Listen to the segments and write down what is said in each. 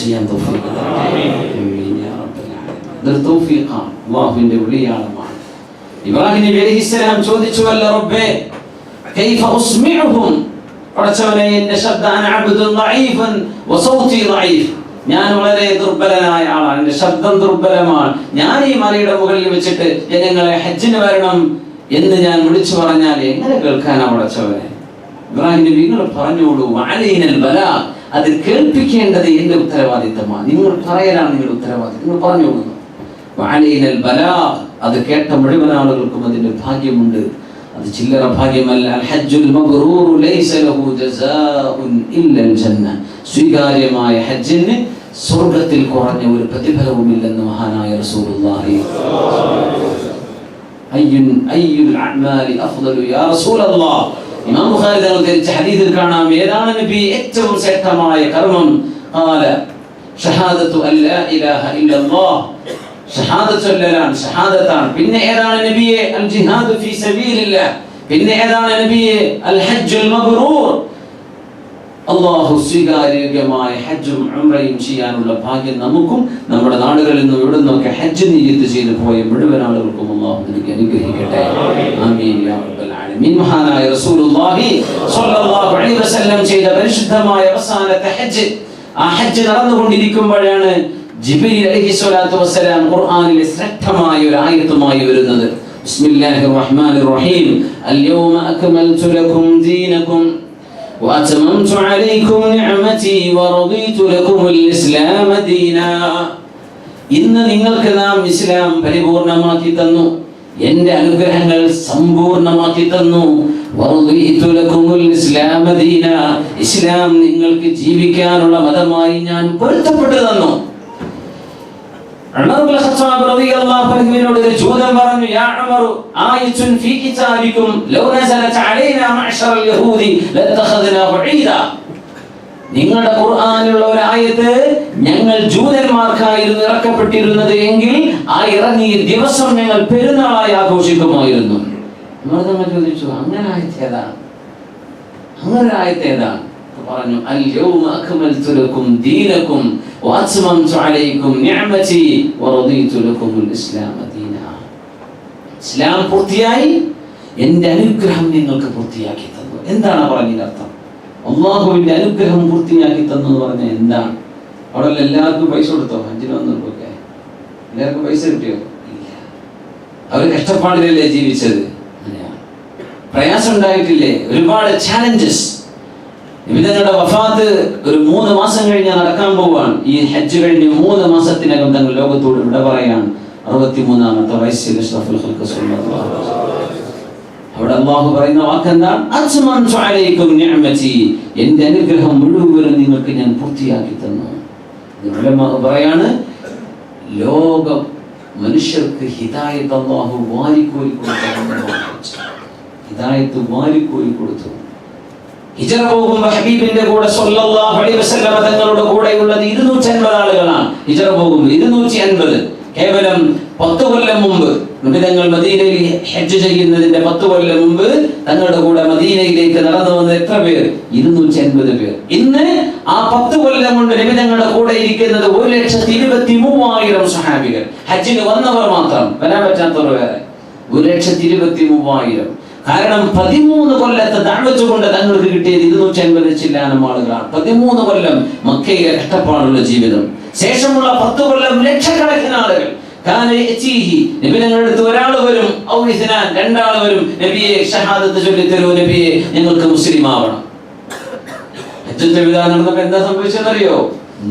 ചെയ്യാൻ തൗഫീഖ് ആമീൻ യാ റബ്ബൽ ആലമീൻ. ഇതൊരു തൗഫീഖാണ്, അല്ലാഹുവിന്റെ വിളിയാളമാണ്. ഇബ്രാഹിം നബി അലൈഹിസ്സലാം ചോദിച്ചു, അല്ല റബ്ബേ കൈഫ ഉസ്മിഉഹും, പടച്ചവനെ എന്റെ ശബ്ദാന അബ്ദുൻ ദഈഫൻ വസൗതി ദഈഫ്, ഞാൻ വളരെ ദുർബലനായ ആളാണ്, എന്റെ ശബ്ദം ദുർബലമാണ്. ഞാൻ ഈ മലയുടെ മുകളിൽ വെച്ചിട്ട് ജനങ്ങളെ ഹജ്ജിന് വരണം എന്ന് ഞാൻ വിളിച്ചു പറഞ്ഞാൽ എങ്ങനെ കേൾക്കാനാ പടച്ചവനെ? ഇബ്രാഹിം നബി നിങ്ങൾ പറഞ്ഞോളൂ, അലൈനൽ ബലാ, അത് കേൾപ്പിക്കേണ്ടത് എന്റെ ഉത്തരവാദിത്തമാണ്, നിങ്ങൾ പറയലാണ് നിങ്ങളുടെ ഉത്തരവാദിത്തം, നിങ്ങൾ പറഞ്ഞോളൂ. അലൈനൽ ബലാ, അത് കേട്ട മുഴുവൻ ആളുകൾക്കും അതിന്റെ ഭാഗ്യമുണ്ട്, അത് ചില്ലറ ഭാഗ്യമല്ല. അൽ ഹജ്ജുൽ മബ്റൂർ ലൈസ ലഹു ജസാഉൻ ഇല്ലൽ ജന്ന, സ്വീകാര്യമായ ഹജ്ജിന് സ്വർഗ്ഗത്തിൽ കുറഞ്ഞ ഒരു പ്രതിഫലവുമില്ലെന്ന് മഹാനായ റസൂലുള്ളാഹി. അയ്യുൽ അഅ്മാലി അഫ്ളലു യാ റസൂലല്ലാഹ്, ഇമാം ബുഖാരി തങ്ങൾ ഉദ്ധരിച്ച ഹദീസിൽ കാണാം, ഏതാണ് നബി ഏറ്റവും ശ്രേഷ്ഠമായ കർമ്മം? ഖാല ഷഹാദത്തു അല്ലാ ഇലാഹ ഇല്ലല്ലാഹ്, ഷഹാദത്ത് ചൊല്ലലാണ്, ഷഹാദത്താണ്. പിന്നെ ഏതാണ് നബിയെ? അൽ ജിഹാദു ഫീ സബീലില്ലാഹ്. പിന്നെ ഏതാണ് നബിയെ? അൽ ഹജ്ജുൽ മബ്റൂർ, അല്ലാഹു സ്വീകാര്യമായ ഹജ്ജും ഉംറയും ചെയ്യാനുള്ള ഭാഗ്യം നമുക്കും നമ്മുടെ നാടുകളിൽ നിന്നും ഇവിടെ നിന്നൊക്കെ ഹജ്ജ് നിയ്യത്ത് ചെയ്തു പോയ മുഴുവൻ ആളുകൾക്കും അല്ലാഹു നൽകി അനുഗ്രഹിക്കട്ടെ. ആമീൻ യാ റബ്ബൽ ആലമീൻ. മഹാനായ റസൂലുള്ളാഹി സ്വല്ലല്ലാഹു അലൈഹി വസല്ലം ചെയ്ത പരിശുദ്ധമായ അവസാനത്തെ ഹജ്ജ്, ആ ഹജ്ജ് നടന്നുകൊണ്ടിരിക്കുമ്പോഴാണ് ജിബ്രീൽ അലൈഹിസ്സലാത്തു വസ്സലാം ഖുർആനിലെ ശ്രേഷ്ഠമായ ഒരു ആയത്തുമായി വരുന്നത്. ബിസ്മില്ലാഹിർ റഹ്മാനിർ റഹീം. അൽയൗമ അക്മൽതു ലക്കും ദീനക്കും വഅത്മംതു അലൈക്കും നിഅമതി വറദീതു ലക്കുമുൽ ഇസ്ലാമ ദീനാ. ഇന്ന് നിങ്ങൾക്ക് നാം ഇസ്ലാം പരിപൂർണമാക്കി തന്നു, എന്റെ അനുഗ്രഹങ്ങൾ സമ്പൂർണമാക്കി തന്നു. വറദീതു ലക്കുമുൽ ഇസ്ലാമ ദീനാ, ഇസ്ലാം നിങ്ങൾക്ക് ജീവിക്കാനുള്ള മതമായി ഞാൻ പൊരുത്തപ്പെട്ടു തന്നു. ഉമർ ഇബ്നു ഖത്താബ് റളിയല്ലാഹു അൻഹുവിനോട് ഒരു ജൂതൻ പറഞ്ഞു, യാ ഉമർ ആയത്തുൻ ഫീ കിതാബികും ലൗ നസലത് അലൈനാ മഅ്ശറൽ യഹൂദി ലത്തഖദ്നാഹു ഈദാ, നിങ്ങളുടെ ഖുർആനിലുള്ള ഒരു ആയത്ത് ഞങ്ങൾ ജൂതന്മാർക്കായിരുന്നു ഇറക്കപ്പെട്ടിരുന്നത് എങ്കിൽ ആ ഇറങ്ങിയ ദിവസം ഞങ്ങൾ പെരുന്നാളായി ആഘോഷിക്കുമായിരുന്നു. ഉമർ തങ്ങൾ ചോദിച്ചു, അങ്ങനെ ആയത്ത് ഏതാണ്? അങ്ങനെ ആയത്ത് ഏതാണ്? പറഞ്ഞു, അൽയൗമ അക്മൽതു ലക്കും ദീനക്കും വഅത്മംതു അലൈക്കും നിഅമതി വറദീതു ലക്കുമുൽ ഇസ്ലാമ ദീനാ. ഇസ്ലാം പൂർത്തിയായി, എന്റെ അനുഗ്രഹം നിങ്ങൾക്ക് പൂർത്തിയാക്കി തന്നു. എന്താണ് പറഞ്ഞതിന്റെ അർത്ഥം? അല്ലാഹുവിന്റെ അനുഗ്രഹം പൂർത്തിയാക്കി തന്നു എന്ന് പറഞ്ഞാൽ എന്താണ്? അവിടെ എല്ലാവർക്കും പൈസ കൊടുത്തോ? ഹജ്ജിന് വന്നവർക്കൊക്കെ എല്ലാവർക്കും പൈസ കിട്ടിയോ? ഇല്ല. അവർ കഷ്ടപ്പാടിലല്ലേ ജീവിച്ചത്, പ്രയാസം ഉണ്ടായിട്ടില്ലേ? ഒരുപാട് ചാലഞ്ചസ്. നിബിതങ്ങളുടെ വഫാത്ത് ഒരു 3 മാസം കഴിഞ്ഞാൽ നടക്കാൻ പോവാണ്. ഈ ഹജ്ജ് കഴിഞ്ഞ് 3 മാസത്തിനകം തങ്ങൾ ലോകത്തോട് വിട പറയാണ്. 63-ാമത്തെ വയസ്സിൽ അഷ്റഫുൽ ഖൽഖ് സ്വല്ലല്ലാഹു അലൈഹി വസല്ലം. അവിടെ അല്ലാഹു പറയുന്ന വാക്കെന്താണ്? അത്മംതു അലൈക്കും നിഅമതി, എന്റെ അനുഗ്രഹം മുഴുവനും നിങ്ങൾക്ക് ഞാൻ പൂർത്തിയാക്കി തന്നു. ഉലമാ പറയാണ്, ലോക മനുഷ്യർക്ക് ഹിദായത്ത് അല്ലാഹു വാരിക്കോരി കൊടുത്തു. ഹിദായത്ത് വാരിക്കോരി കൊടുത്തു. ഹിജ്റ പോകുമ്പോൾ ഹബീബിന്റെ കൂടെ സ്വല്ലല്ലാഹു അലൈഹി വസല്ലം തങ്ങളുടെ കൂടെയുള്ളത് 250 ആളുകളാണ്. ഹിജ്റ പോകുമ്പോൾ 250. കേവലം 10 കൊല്ലം മുമ്പ് നബി തങ്ങൾ മദീനയിൽ ഹജ്ജ് ചെയ്യുന്നതിന്റെ 10 കൊല്ലം മുമ്പ് തങ്ങളുടെ കൂടെ മദീനയിലേക്ക് നടന്നു വന്ന എത്ര പേർ? 250 പേർ. ഇന്ന് ആ 10 കൊല്ലം കൊണ്ട് നബി തങ്ങളുടെ കൂടെ ഇരിക്കുന്നത് 1,23,000 സ്വഹാബികൾ. ഹജ്ജിന് വന്നവർ മാത്രം, വരാൻ പറ്റാത്തവർ വേറെ. 1,23,000. കാരണം 13 കൊല്ലത്തെ ദഅവത്ത് കൊണ്ട് തങ്ങൾക്ക് കിട്ടിയത് 250 ചില്ലാനം ആളുകളാണ്. 13 കൊല്ലം മക്കയിലെ കഷ്ടപ്പാടുള്ള ജീവിതം. ശേഷമുള്ള 10 കൊല്ലം ലക്ഷക്കണക്കിന് ആളുകൾ. നബി തങ്ങളുടെ അടുത്ത് ഒരാൾ വരും, ഔഇസ്നാൻ 2 ആൾ വരും, നബിയെ ഷഹാദത്ത് ചൊല്ലി തരൂ, നബിയെ ഞങ്ങൾക്ക് മുസ്ലിം ആവണം. ഹജ്ജത്തെ വിധാനം നടന്നപ്പോൾ എന്താ സംഭവിച്ചെന്നറിയോ?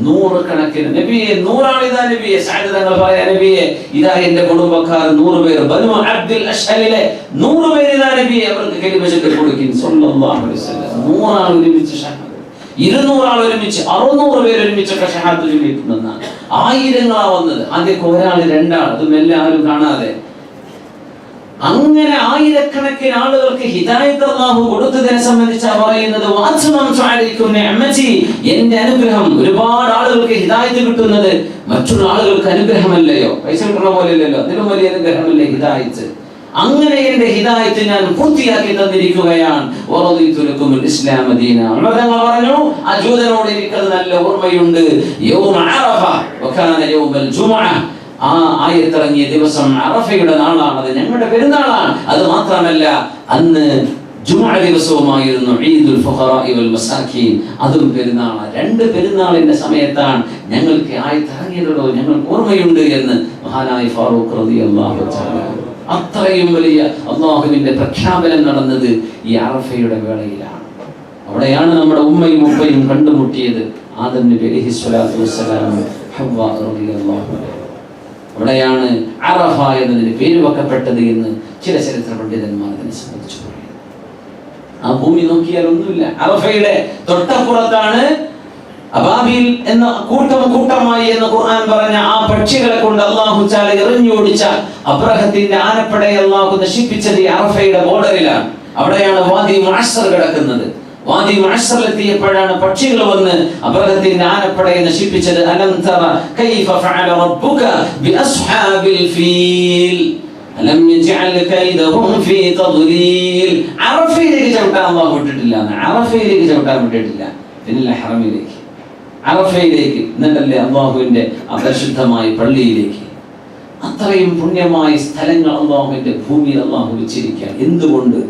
100 കണക്കിന് നബിയെ 100 ആളിതാ നബിയെ. സഅദ് തങ്ങൾ പറയാ, നബിയെ ഇതാ എന്റെ കുടുംബക്കാർ 100 പേർ, ബനു അബ്ദുൽ അശ്ഹലിലെ 100 പേർ ഇതാ നബിയെ, അവർക്ക് കലിമ ചൊല്ലി കൊടുക്കിൻ സ്വല്ലല്ലാഹു അലൈഹി വസല്ലം. 100 ആൾ ഒരുമിച്ച് ഷഹാദത്ത്, 200 ആൾ ഒരുമിച്ച്, 600 പേർ ഒരുമിച്ചൊക്കെ ഷഹാദത്ത് ചൊല്ലിയിട്ടുണ്ടെന്നാണ്. ആയിരങ്ങളാ വന്നത്. ആദ്യമൊക്കെ ഒരാൾ 2 ആൾ, അതും എല്ലാവരും കാണാതെ. അങ്ങനെ ആയിരക്കണക്കിന് ആളുകൾക്ക് ഹിദായത്ത് അല്ലാഹു കൊടുത്തതിനെ സംബന്ധിച്ചാണ് പറയുന്നത്, വഅത്മംതു അലൈക്കും നിഅമതി, എന്റെ അനുഗ്രഹം. ഒരുപാട് ആളുകൾക്ക് ഹിദായത്ത് കിട്ടുന്നത് മറ്റുള്ള ആളുകൾക്ക് അനുഗ്രഹമല്ലയോ? പൈസ കിട്ടുന്ന പോലെയല്ലല്ലോ, അതിലും വലിയ അനുഗ്രഹമല്ലേ ഹിദായത്ത്. അങ്ങനെ എന്റെ ഹിദായത്ത് ഞാൻ പൂർത്തിയാക്കി തന്നിരിക്കുകയാണ്. വറദീതു ലക്കുമുൽ ഇസ്ലാമ ദീന. ഉമർ തങ്ങൾ പറഞ്ഞു, ആ ജൂതനോട് എനിക്കത് നല്ല ഓർമ്മയുണ്ട്. യൗമ അറഫ വകാന യൗമൽ ജുമുഅ. ആ ആയത്തിറങ്ങിയ ദിവസം അറഫയുടെ നാളാണ്, അത് ഞങ്ങളുടെ പെരുന്നാളാണ്. അത് മാത്രമല്ല, അന്ന് ജുമുഅ ദിവസവുമായിരുന്നു ഈദുൽ ഫുഖറാഇ വൽ മസാകീൻ, അതും പെരുന്നാളാണ്. രണ്ട് പെരുന്നാളിന്റെ സമയത്താണ് ഞങ്ങൾക്ക് ആയത്തിറങ്ങിയതോ ഞങ്ങൾക്ക് ഓർമ്മയുണ്ട് എന്ന് മഹാനായ ഫാറൂഖ് റളിയല്ലാഹു തആല. അത്രയും വലിയ അല്ലാഹുവിന്റെ പ്രഖ്യാപനം നടന്നത് ഈ അറഫയുടെ വേളയിലാണ്. അവിടെയാണ് നമ്മുടെ ഉമ്മയും ഉപ്പയും കണ്ടുമുട്ടിയത്. ആദം നബി അലൈഹിസ്സലാത്തു വസ്സലാം ഹവ്വ റളിയല്ലാഹു അൻഹ. അവിടെയാണ് അറഫ എന്നതിന് പേര് വെക്കപ്പെട്ടത് എന്ന് ചില ചരിത്ര പണ്ഡിതന്മാർ അതിനെ സംബന്ധിച്ചു പറയുന്നു. ആ ഭൂമി നോക്കിയാൽ ഒന്നുമില്ല. അറഫയുടെ തൊട്ടപ്പുറത്താണ് അബാബീൽ എന്ന കൂട്ടമായി എന്ന് ഖുർആൻ പറഞ്ഞ ആ പക്ഷികളെ കൊണ്ട് അല്ലാഹു തആല എറിഞ്ഞോടിച്ച അബ്രഹത്തിന്റെ ആനപ്പടയെ അല്ലാഹു നശിപ്പിച്ചത് ഈ അറഫയുടെ ബോർഡറിലാണ്. അവിടെയാണ് വാദി മുഅസ്സർ കിടക്കുന്നത്. വാദി മുഅസ്സറിലെത്തിയപ്പോഴാണ് പക്ഷികൾ വന്ന് അബ്രഹത്തിന്റെ ആനപ്പടയെ നശിപ്പിച്ചത്. അലം തറ കൈഫ ഫഅല റബ്ബുക ബിഅസ്ഹാബിൽ ഫീൽ അലം യജ്അൽ കൈദഹും ഫീ തദ്ലീൽ. അറഫയിലേക്ക് ചവിട്ടാൻ അല്ലാഹു വിട്ടിട്ടില്ല. അറഫയിലേക്ക് ചവിട്ടാൻ വിട്ടിട്ടില്ല. പിന്നെ ഹറമിലേക്ക്, അറഫയിലേക്ക്, എന്നിട്ടല്ലേ അല്ലാഹുവിന്റെ അപരിശുദ്ധമായ പള്ളിയിലേക്ക്. അത്രയും പുണ്യമായ സ്ഥലങ്ങൾ അല്ലാഹുവിന്റെ ഭൂമിയിൽ അല്ലാഹു വെച്ചിരിക്കുക. എന്തുകൊണ്ട്?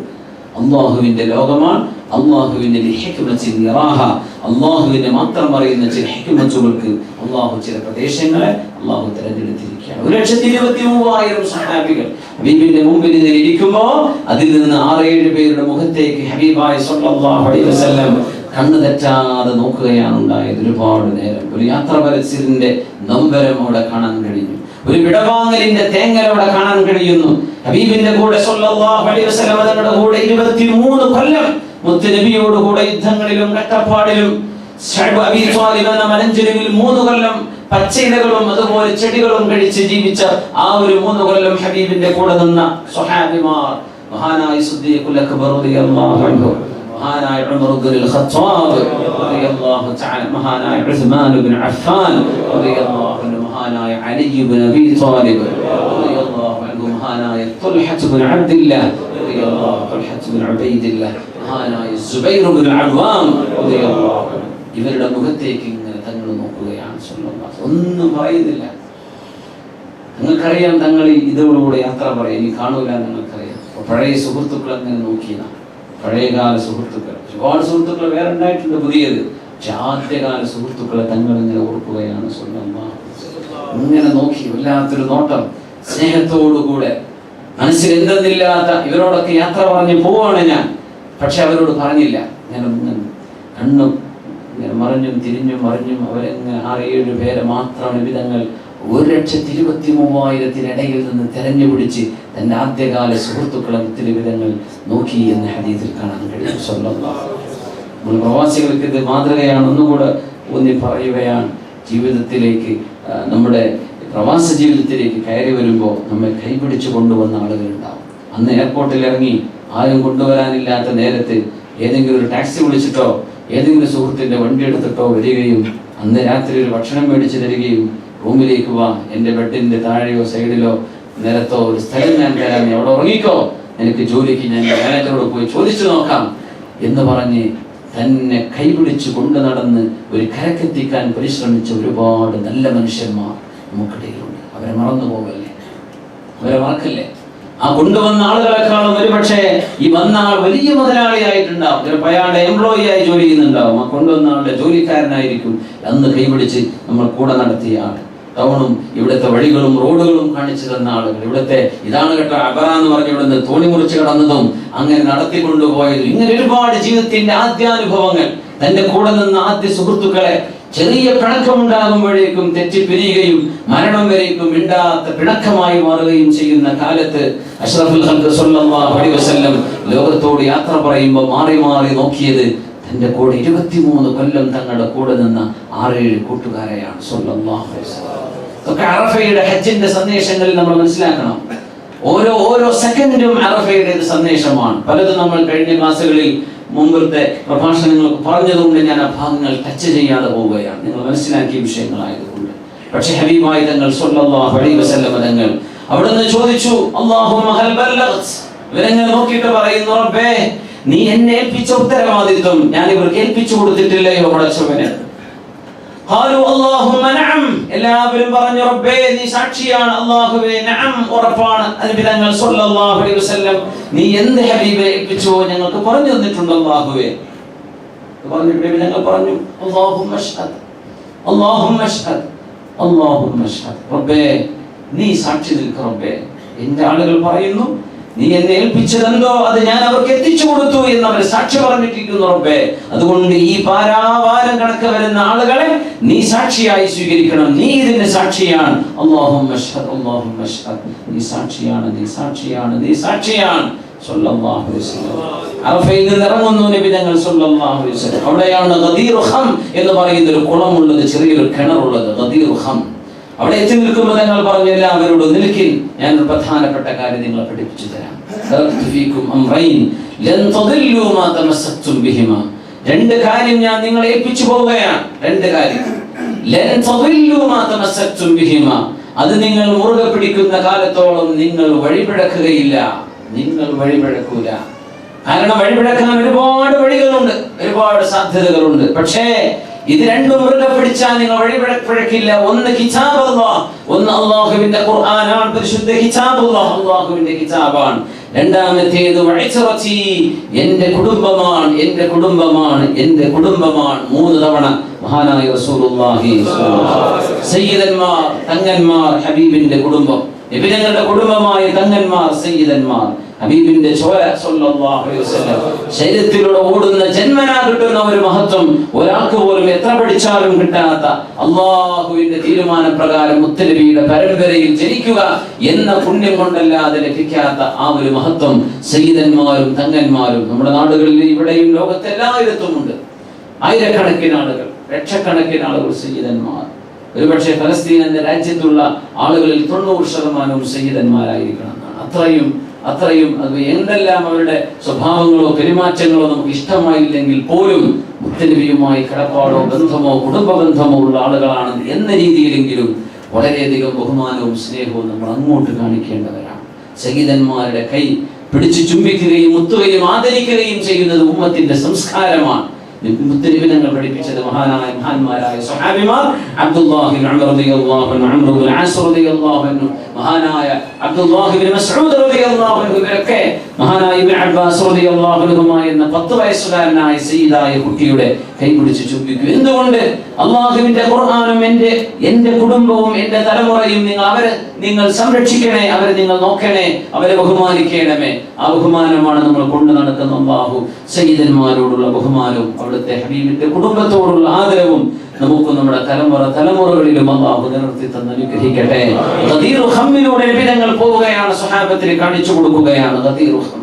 അല്ലാഹുവിന്റെ ലോകമാണ്. അല്ലാഹുവിന്റെ ഹിക്മത്തിൻ യറാഹ, അല്ലാഹുവിനെ മാത്രം അറിയുന്ന ചില ഹിക്മത്തുകൾക്ക് അല്ലാഹു ചില പ്രദേശങ്ങളെ അല്ലാഹു തിരഞ്ഞെടുത്തിരിക്കുകയാണ്. 1,23,000 സഹാബികൾ ഹബീബിന്റെ മുമ്പിൽ ഇരിക്കുമ്പോൾ അതിൽ നിന്ന് 6-7 പേരുടെ മുഖത്തേക്ക് ഹബീബായ സ്വല്ലല്ലാഹു അലൈഹി വസല്ലം കണ്ണു തെറ്റാതെ നോക്കുകയാണ് ഉണ്ടായത്. ഒരുപാട് നേരം ഒരു യാത്ര പരസ്യത്തിന്റെ നൊമ്പരം അവിടെ കാണാൻ കഴിഞ്ഞു. ഒരു വിടവാങ്ങലിന്റെ തേങ്ങൽ അവിടെ കാണാൻ കഴിയുന്നു. ഹബീബിന്റെ കൂടെ സ്വല്ലല്ലാഹു അലൈഹി വസല്ലം തങ്ങളുടെ കൂടെ 23 കൊല്ലം മുത്തുനബിയോട് കൂടെ യുദ്ധങ്ങളിലും കഷ്ടപ്പാടിലും അബീ ത്വാലിബ് എന്ന മലഞ്ചെരുവിൽ 3 കൊല്ലം പച്ചയിലകളും അതുപോലെ ചെടികളും കഴിച്ച് ജീവിച്ച ആ ഒരു 3 കൊല്ലം ഹബീബിന്റെ കൂടെ നിന്ന സ്വഹാബിമാർ, മഹാനായ സിദ്ദീഖുൽ അക്ബർ റളിയല്ലാഹു അൻഹു, മഹാനായ ഉമർ ഇബ്നുൽ ഖത്താബ് റളിയല്ലാഹു തആല, മഹാനായ ഉസ്മാൻ ഇബ്നു അഫ്ഫാൻ റളിയല്ലാഹു അൻഹു, മഹാനായ അലി ഇബ്നു അബീ ത്വാലിബ് റളിയല്ലാഹു അൻഹു, മഹാനായ തുൽഹ ഇബ്നു അബ്ദില്ലാഹ് റളിയല്ലാഹു തുൽഹ ഇബ്നു ഉബൈദില്ലാഹ്, മഹാനായ സുബൈർ ഇബ്നു അവ്വാം റളിയല്ലാഹു അൻഹു. ഇവരുടെ മുഖത്തേക്ക് ഇങ്ങനെ തങ്ങൾ നോക്കുകയാണ്. ഒന്നും പറയുന്നില്ല. നിങ്ങൾക്കറിയാം, തങ്ങൾ ഇതോടുകൂടെ യാത്ര പറയാം, ഇനി കാണൂല. നിങ്ങൾക്കറിയാം, പഴയ സുഹൃത്തുക്കൾ അങ്ങനെ നോക്കിയതാണ്. പഴയകാല സുഹൃത്തുക്കൾ, ഒരുപാട് സുഹൃത്തുക്കൾ വേറെ ഉണ്ടായിട്ടുണ്ട്, പുതിയത്. പക്ഷെ ആദ്യകാല സുഹൃത്തുക്കളെ തങ്ങൾ ഇങ്ങനെ ഓർക്കുകയാണ്. ഇങ്ങനെ നോക്കി, വല്ലാത്തൊരു നോട്ടം, സ്നേഹത്തോടുകൂടെ, മനസ്സിൽ എന്തെന്നില്ലാത്ത. ഇവരോടൊക്കെ യാത്ര പറഞ്ഞ് പോവാണ് ഞാൻ, പക്ഷെ അവരോട് പറഞ്ഞില്ല. ഞാൻ കണ്ണും ഇങ്ങനെ മറിഞ്ഞും തിരിഞ്ഞും മറിഞ്ഞും അവരെങ്ങനെ 6-7 പേരെ മാത്രമാണ് വിധങ്ങൾ 1,23,000 നിന്ന് തെരഞ്ഞുപിടിച്ച് തന്റെ ആദ്യകാല സുഹൃത്തുക്കളെ വിധങ്ങൾ നോക്കി എന്ന് ഹദീസിൽ കാണാൻ കഴിയും. നമ്മൾ പ്രവാസികൾക്ക് ഇത് മാതൃകയാണ്. ഒന്നുകൂടെ ഊന്നി പറയുകയാണ്. ജീവിതത്തിലേക്ക്, നമ്മുടെ പ്രവാസ ജീവിതത്തിലേക്ക് കയറി വരുമ്പോൾ നമ്മെ കൈപിടിച്ചു കൊണ്ടുവന്ന ആളുകളുണ്ടാവും. അന്ന് എയർപോർട്ടിൽ ഇറങ്ങി ആരും കൊണ്ടുവരാനില്ലാത്ത നേരത്ത് ഏതെങ്കിലും ഒരു ടാക്സി വിളിച്ചിട്ടോ ഏതെങ്കിലും സുഹൃത്തിന്റെ വണ്ടി എടുത്തിട്ടോ വരികയും അന്ന് രാത്രി ഒരു ഭക്ഷണം മേടിച്ചു തരികയും റൂമിലേക്ക് വാ, എൻ്റെ ബെഡിന്റെ താഴെയോ സൈഡിലോ നിലത്തോ ഒരു സ്ഥലം ഞാൻ തരാം, നീ അവിടെ ഉറങ്ങിക്കോ, എനിക്ക് ജോലിക്ക് ഞാൻ മാനേജറോട് പോയി ചോദിച്ചു നോക്കാം എന്ന് പറഞ്ഞ് തന്നെ കൈപിടിച്ച് കൊണ്ടു നടന്ന് ഒരു കരക്കെത്തിക്കാൻ പരിശ്രമിച്ച ഒരുപാട് നല്ല മനുഷ്യന്മാർ നമുക്കിടയിലുണ്ട്. അവരെ മറന്നു പോകല്ലേ, അവരെ മറക്കല്ലേ. ആ കൊണ്ടുവന്ന ആളുകളെക്കാളും ഒരുപക്ഷെ ഈ വന്ന ആൾ വലിയ മുതലാളിയായിട്ടുണ്ടാവും, ചിലപ്പോൾ അയാളുടെ എംപ്ലോയി ആയി ജോലി ചെയ്യുന്നുണ്ടാവും. ആ കൊണ്ടുവന്ന ആളുടെ ജോലിക്കാരനായിരിക്കും അന്ന് കൈപിടിച്ച് നമ്മൾ കൂടെ നടത്തിയ ആൾ. ടൗണും ഇവിടുത്തെ വഴികളും റോഡുകളും കാണിച്ചു തന്ന ആളുകൾ, ഇവിടുത്തെ ഇതാണ് കേട്ടോ അബറ എന്ന് പറഞ്ഞ് ഇവിടുന്ന് തോണി മുറിച്ച് കടന്നതും അങ്ങനെ നടത്തിക്കൊണ്ടുപോയതും, ഇങ്ങനെ ഒരുപാട് ജീവിതത്തിന്റെ ആദ്യാനുഭവങ്ങൾ, തന്റെ കൂടെ നിന്ന് ആദ്യ സുഹൃത്തുക്കളെ ചെറിയ പിണക്കമുണ്ടാകുമ്പോഴേക്കും തെറ്റിപ്പിരിയുകയും മരണം വരേക്കും മിണ്ടാത്ത പിണക്കമായി മാറുകയും ചെയ്യുന്ന കാലത്ത് അഷ്റഫുൽ ഖൽഖ് സ്വല്ലല്ലാഹു അലൈഹി വസല്ലം ലോകത്തോട് യാത്ര പറയുമ്പോൾ മാറി മാറി നോക്കിയത് തന്റെ കൂടെ 23 കൊല്ലം തങ്ങളുടെ കൂടെ നിന്ന 6-7 കൂട്ടുകാരെയാണ് സ്വല്ലല്ലാഹു അലൈഹി വസല്ലം. ഒക്കെ അറഫയുടെ ഹജ്ജിന്റെ സന്ദേശങ്ങളിൽ നമ്മൾ മനസ്സിലാക്കണം. ഓരോ സെക്കൻഡും അറഫയുടെ സന്ദേശമാണ്. പലതും നമ്മൾ കഴിഞ്ഞ ക്ലാസ്സുകളിൽ മുമ്പത്തെ പ്രഭാഷണങ്ങൾക്ക് പറഞ്ഞതുകൊണ്ട് ഞാൻ ആ ഭാഗങ്ങൾ ടച്ച് ചെയ്യാതെ പോവുകയാണ്, നിങ്ങൾ മനസ്സിലാക്കിയ വിഷയങ്ങളായതുകൊണ്ട്. പക്ഷെ ഹബീബായ തങ്ങൾ സ്വല്ലല്ലാഹു അലൈഹി വസല്ലം തങ്ങൾ അവിടുന്ന് ചോദിച്ചു, അല്ലാഹുമ്മ ഹൽ ബല്ലഗ്ത്. ഇവരെങ്ങനെ നോക്കിയിട്ട് പറയുന്നു, റബ്ബേ നീ എന്നെ ഏൽപ്പിച്ച ഉത്തരവാദിത്വം ഞാൻ ഇവർക്ക് ഏൽപ്പിച്ചു കൊടുത്തിട്ടില്ലയോ പടച്ചവനെ. ഖാലു അല്ലാഹുമ്മ നഅം. എല്ലാവരും പറഞ്ഞു, റബ്ബേ നീ സാക്ഷിയാണ്. അല്ലാഹുവേ നഅം, ഉറപ്പാണ്. നബി തങ്ങൾ സല്ലല്ലാഹു അലൈഹി വസല്ലം നീ എന്ത് ഹബീബെ ഏൽപ്പിച്ചോ ഞങ്ങൾക്ക് പറഞ്ഞു തന്നിട്ടുണ്ട് അല്ലാഹുവേ. പറഞ്ഞിട്ട് ഞങ്ങൾ പറഞ്ഞു, അല്ലാഹുമ്മ അഷ്ഹദ്, അല്ലാഹുമ്മ അഷ്ഹദ്, അല്ലാഹുമ്മ അഷ്ഹദ്. റബ്ബേ നീ സാക്ഷി നിൽക്കുക റബ്ബേ. എന്റെ ആളുകൾ പറയുന്നു നീ എന്നെ ഏൽപ്പിച്ചതെന്തോ അത് ഞാൻ അവർക്ക് എത്തിച്ചു കൊടുത്തു എന്ന് അവർ സാക്ഷി പറഞ്ഞിട്ടിരിക്കുന്നു റബ്ബേ. അതുകൊണ്ട് ഈ പാരാവാരം കണക്ക് വരുന്ന ആളുകളെ നീ സാക്ഷിയായി സ്വീകരിക്കണം. നീ ഇതിന്റെ സാക്ഷിയാണ്. അല്ലാഹുമ്മ അഷ്ഹദ്, അല്ലാഹുമ്മ അഷ്ഹദ്. നീ സാക്ഷിയാണ്, നീ സാക്ഷിയാണ്, നീ സാക്ഷിയാണ്. സല്ലല്ലാഹു അലൈഹി വസല്ലം അറഫയിൽ നിന്ന് ഇറങ്ങുന്നു നബി തങ്ങൾ സല്ലല്ലാഹു അലൈഹി വസല്ലം. അവിടെയാണ് ഗദീർ ഖം എന്ന് പറയുന്ന ഒരു കുളമുള്ളത്, ചെറിയൊരു കിണറുള്ളത്, ഗദീർ ഖം. അവിടെ എത്തി നിൽക്കുമ്പോൾ ഞങ്ങൾ പറഞ്ഞു, എല്ലാവരോടും നിൽക്കിൻ, ഞാൻ ഒരു പ്രധാനപ്പെട്ട കാര്യം നിങ്ങളെ പഠിപ്പിച്ചു തരാം. രണ്ട് കാര്യം ഞാൻ നിങ്ങളെ ഏൽപ്പിച്ചു പോവുകയാണ്. രണ്ട് കാര്യം. അത് നിങ്ങൾ മുറുകെ പിടിക്കുന്ന കാലത്തോളം നിങ്ങൾ വഴിപിഴക്കുകയില്ല. നിങ്ങൾ വഴിപിഴക്കൂല. കാരണം വഴിപിഴക്കാൻ ഒരുപാട് വഴികളുണ്ട്, ഒരുപാട് സാധ്യതകളുണ്ട്. പക്ഷേ ഇത് രണ്ടും മുറുകെ പിടിച്ചാൽ നിങ്ങൾ വഴിപിഴക്കില്ല. ഒന്ന് കിതാബുല്ലാഹ്, ഒന്ന് അല്ലാഹുവിന്റെ ഖുർആനാണ്, പരിശുദ്ധ കിതാബുല്ലാഹ്, അല്ലാഹുവിന്റെ കിതാബാണ്. രണ്ടാമത്തേത് വഇസ്റതി, എൻ്റെ കുടുംബമാണ്, എൻ്റെ കുടുംബമാണ്, എൻ്റെ കുടുംബമാണ്. മൂന്ന് തവണ മഹാനായ റസൂലുള്ളാഹി സയ്യിദന്മാർ, തങ്ങന്മാർ, ഹബീബിന്റെ കുടുംബം, നബിയുടെ കുടുംബമായ തങ്ങന്മാർ, സയ്യിദന്മാർ, ഹബീബിന്റെ ചോര സല്ലല്ലാഹു അലൈഹി വസല്ലം. ശരീരത്തിലൂടെ ഓടുന്ന ജന്മനാ കിട്ടുന്ന ഒരു മഹത്വം ഒരാൾക്ക് പോലും എത്ര പഠിച്ചാലും കിട്ടാത്ത, അല്ലാഹുവിന്റെ തീരുമാനപ്രകാരം മുത്തനബിയുടെ പരമ്പരയിൽ ജനിക്കുക എന്ന പുണ്യം കൊണ്ടല്ലാതെ ലഭിക്കാത്ത ആ ഒരു മഹത്വം സയ്യിദന്മാരും തങ്ങന്മാരും നമ്മുടെ നാടുകളിൽ ഇവിടെയും ലോകത്തെല്ലായിടത്തും ഉണ്ട്. ആയിരക്കണക്കിന് ആളുകൾ, ലക്ഷക്കണക്കിന് ആളുകൾ സയ്യിദന്മാർ. ഒരുപക്ഷെ ഫലസ്തീൻ എന്ന രാജ്യത്തുള്ള ആളുകളിൽ 90% സയ്യിദന്മാരായിരിക്കണം എന്നാണ്. അത്രയും അത് എന്തെല്ലാം അവരുടെ സ്വഭാവങ്ങളോ പെരുമാറ്റങ്ങളോ നമുക്ക് ഇഷ്ടമായില്ലെങ്കിൽ പോലും മുത്തനബിയുമായി കടപ്പാടോ ബന്ധമോ കുടുംബ ബന്ധമോ ഉള്ള ആളുകളാണ് എന്ന രീതിയിലെങ്കിലും വളരെയധികം ബഹുമാനവും സ്നേഹവും നമ്മൾ അങ്ങോട്ട് കാണിക്കേണ്ടവരാണ്. സയ്യിദന്മാരുടെ കൈ പിടിച്ചു ചുംബിക്കുകയും മുത്തുകയും ആദരിക്കുകയും ചെയ്യുന്നത് ഉമ്മത്തിന്റെ സംസ്കാരമാണ്. മുത്തനബി തങ്ങൾ പഠിപ്പിച്ചത് മഹാന്മാരായ സ്വഹാബിമാർ, അബ്ദുല്ലാഹി ഇബ്നു ഉമർ റളിയല്ലാഹു അൻഹു, അംർ ഇബ്നു ആസ് റളിയല്ലാഹു അൻഹു, മഹാനായ അബ്ദുല്ലാഹി ഇബ്നു മസ്ഊദ് റളിയല്ലാഹു അൻഹു, ഇവരൊക്കെ മഹാനായ ഇബ്നു അബ്ബാസ് റളിയല്ലാഹു അൻഹുമാ എന്ന 10 വയസ്സുകാരനായ സയ്യിദായ കുട്ടിയുടെ കൈപിടിച്ച് ചുംബിക്കും. എന്തുകൊണ്ട്? അല്ലാഹുവിന്റെ ഖുർആനും എൻ്റെ കുടുംബവും എൻ്റെ തലമുറയും നിങ്ങൾ സംരക്ഷിക്കണേ, അവരെ നിങ്ങൾ നോക്കണേ, അവരെ ബഹുമാനിക്കണമേ. ആ ബഹുമാനമാണ് നമ്മൾ കൊണ്ടു നടക്കുന്ന അല്ലാഹു സയ്യിദന്മാരോടുള്ള ബഹുമാനവും അവിടുത്തെ ഹബീബിന്റെ കുടുംബത്തോടുള്ള ആദരവും നമുക്ക് നമ്മുടെ തലമുറകളിലും അല്ലാഹു നിലനിർത്തി തന്ന് അനുഗ്രഹിക്കട്ടെ. ഗദീർ ഖമ്മിലൂടെ നബി തങ്ങൾ പോവുകയാണ്, സ്വഹാബത്തിന് കാണിച്ചു കൊടുക്കുകയാണ് ഗദീർ ഖം.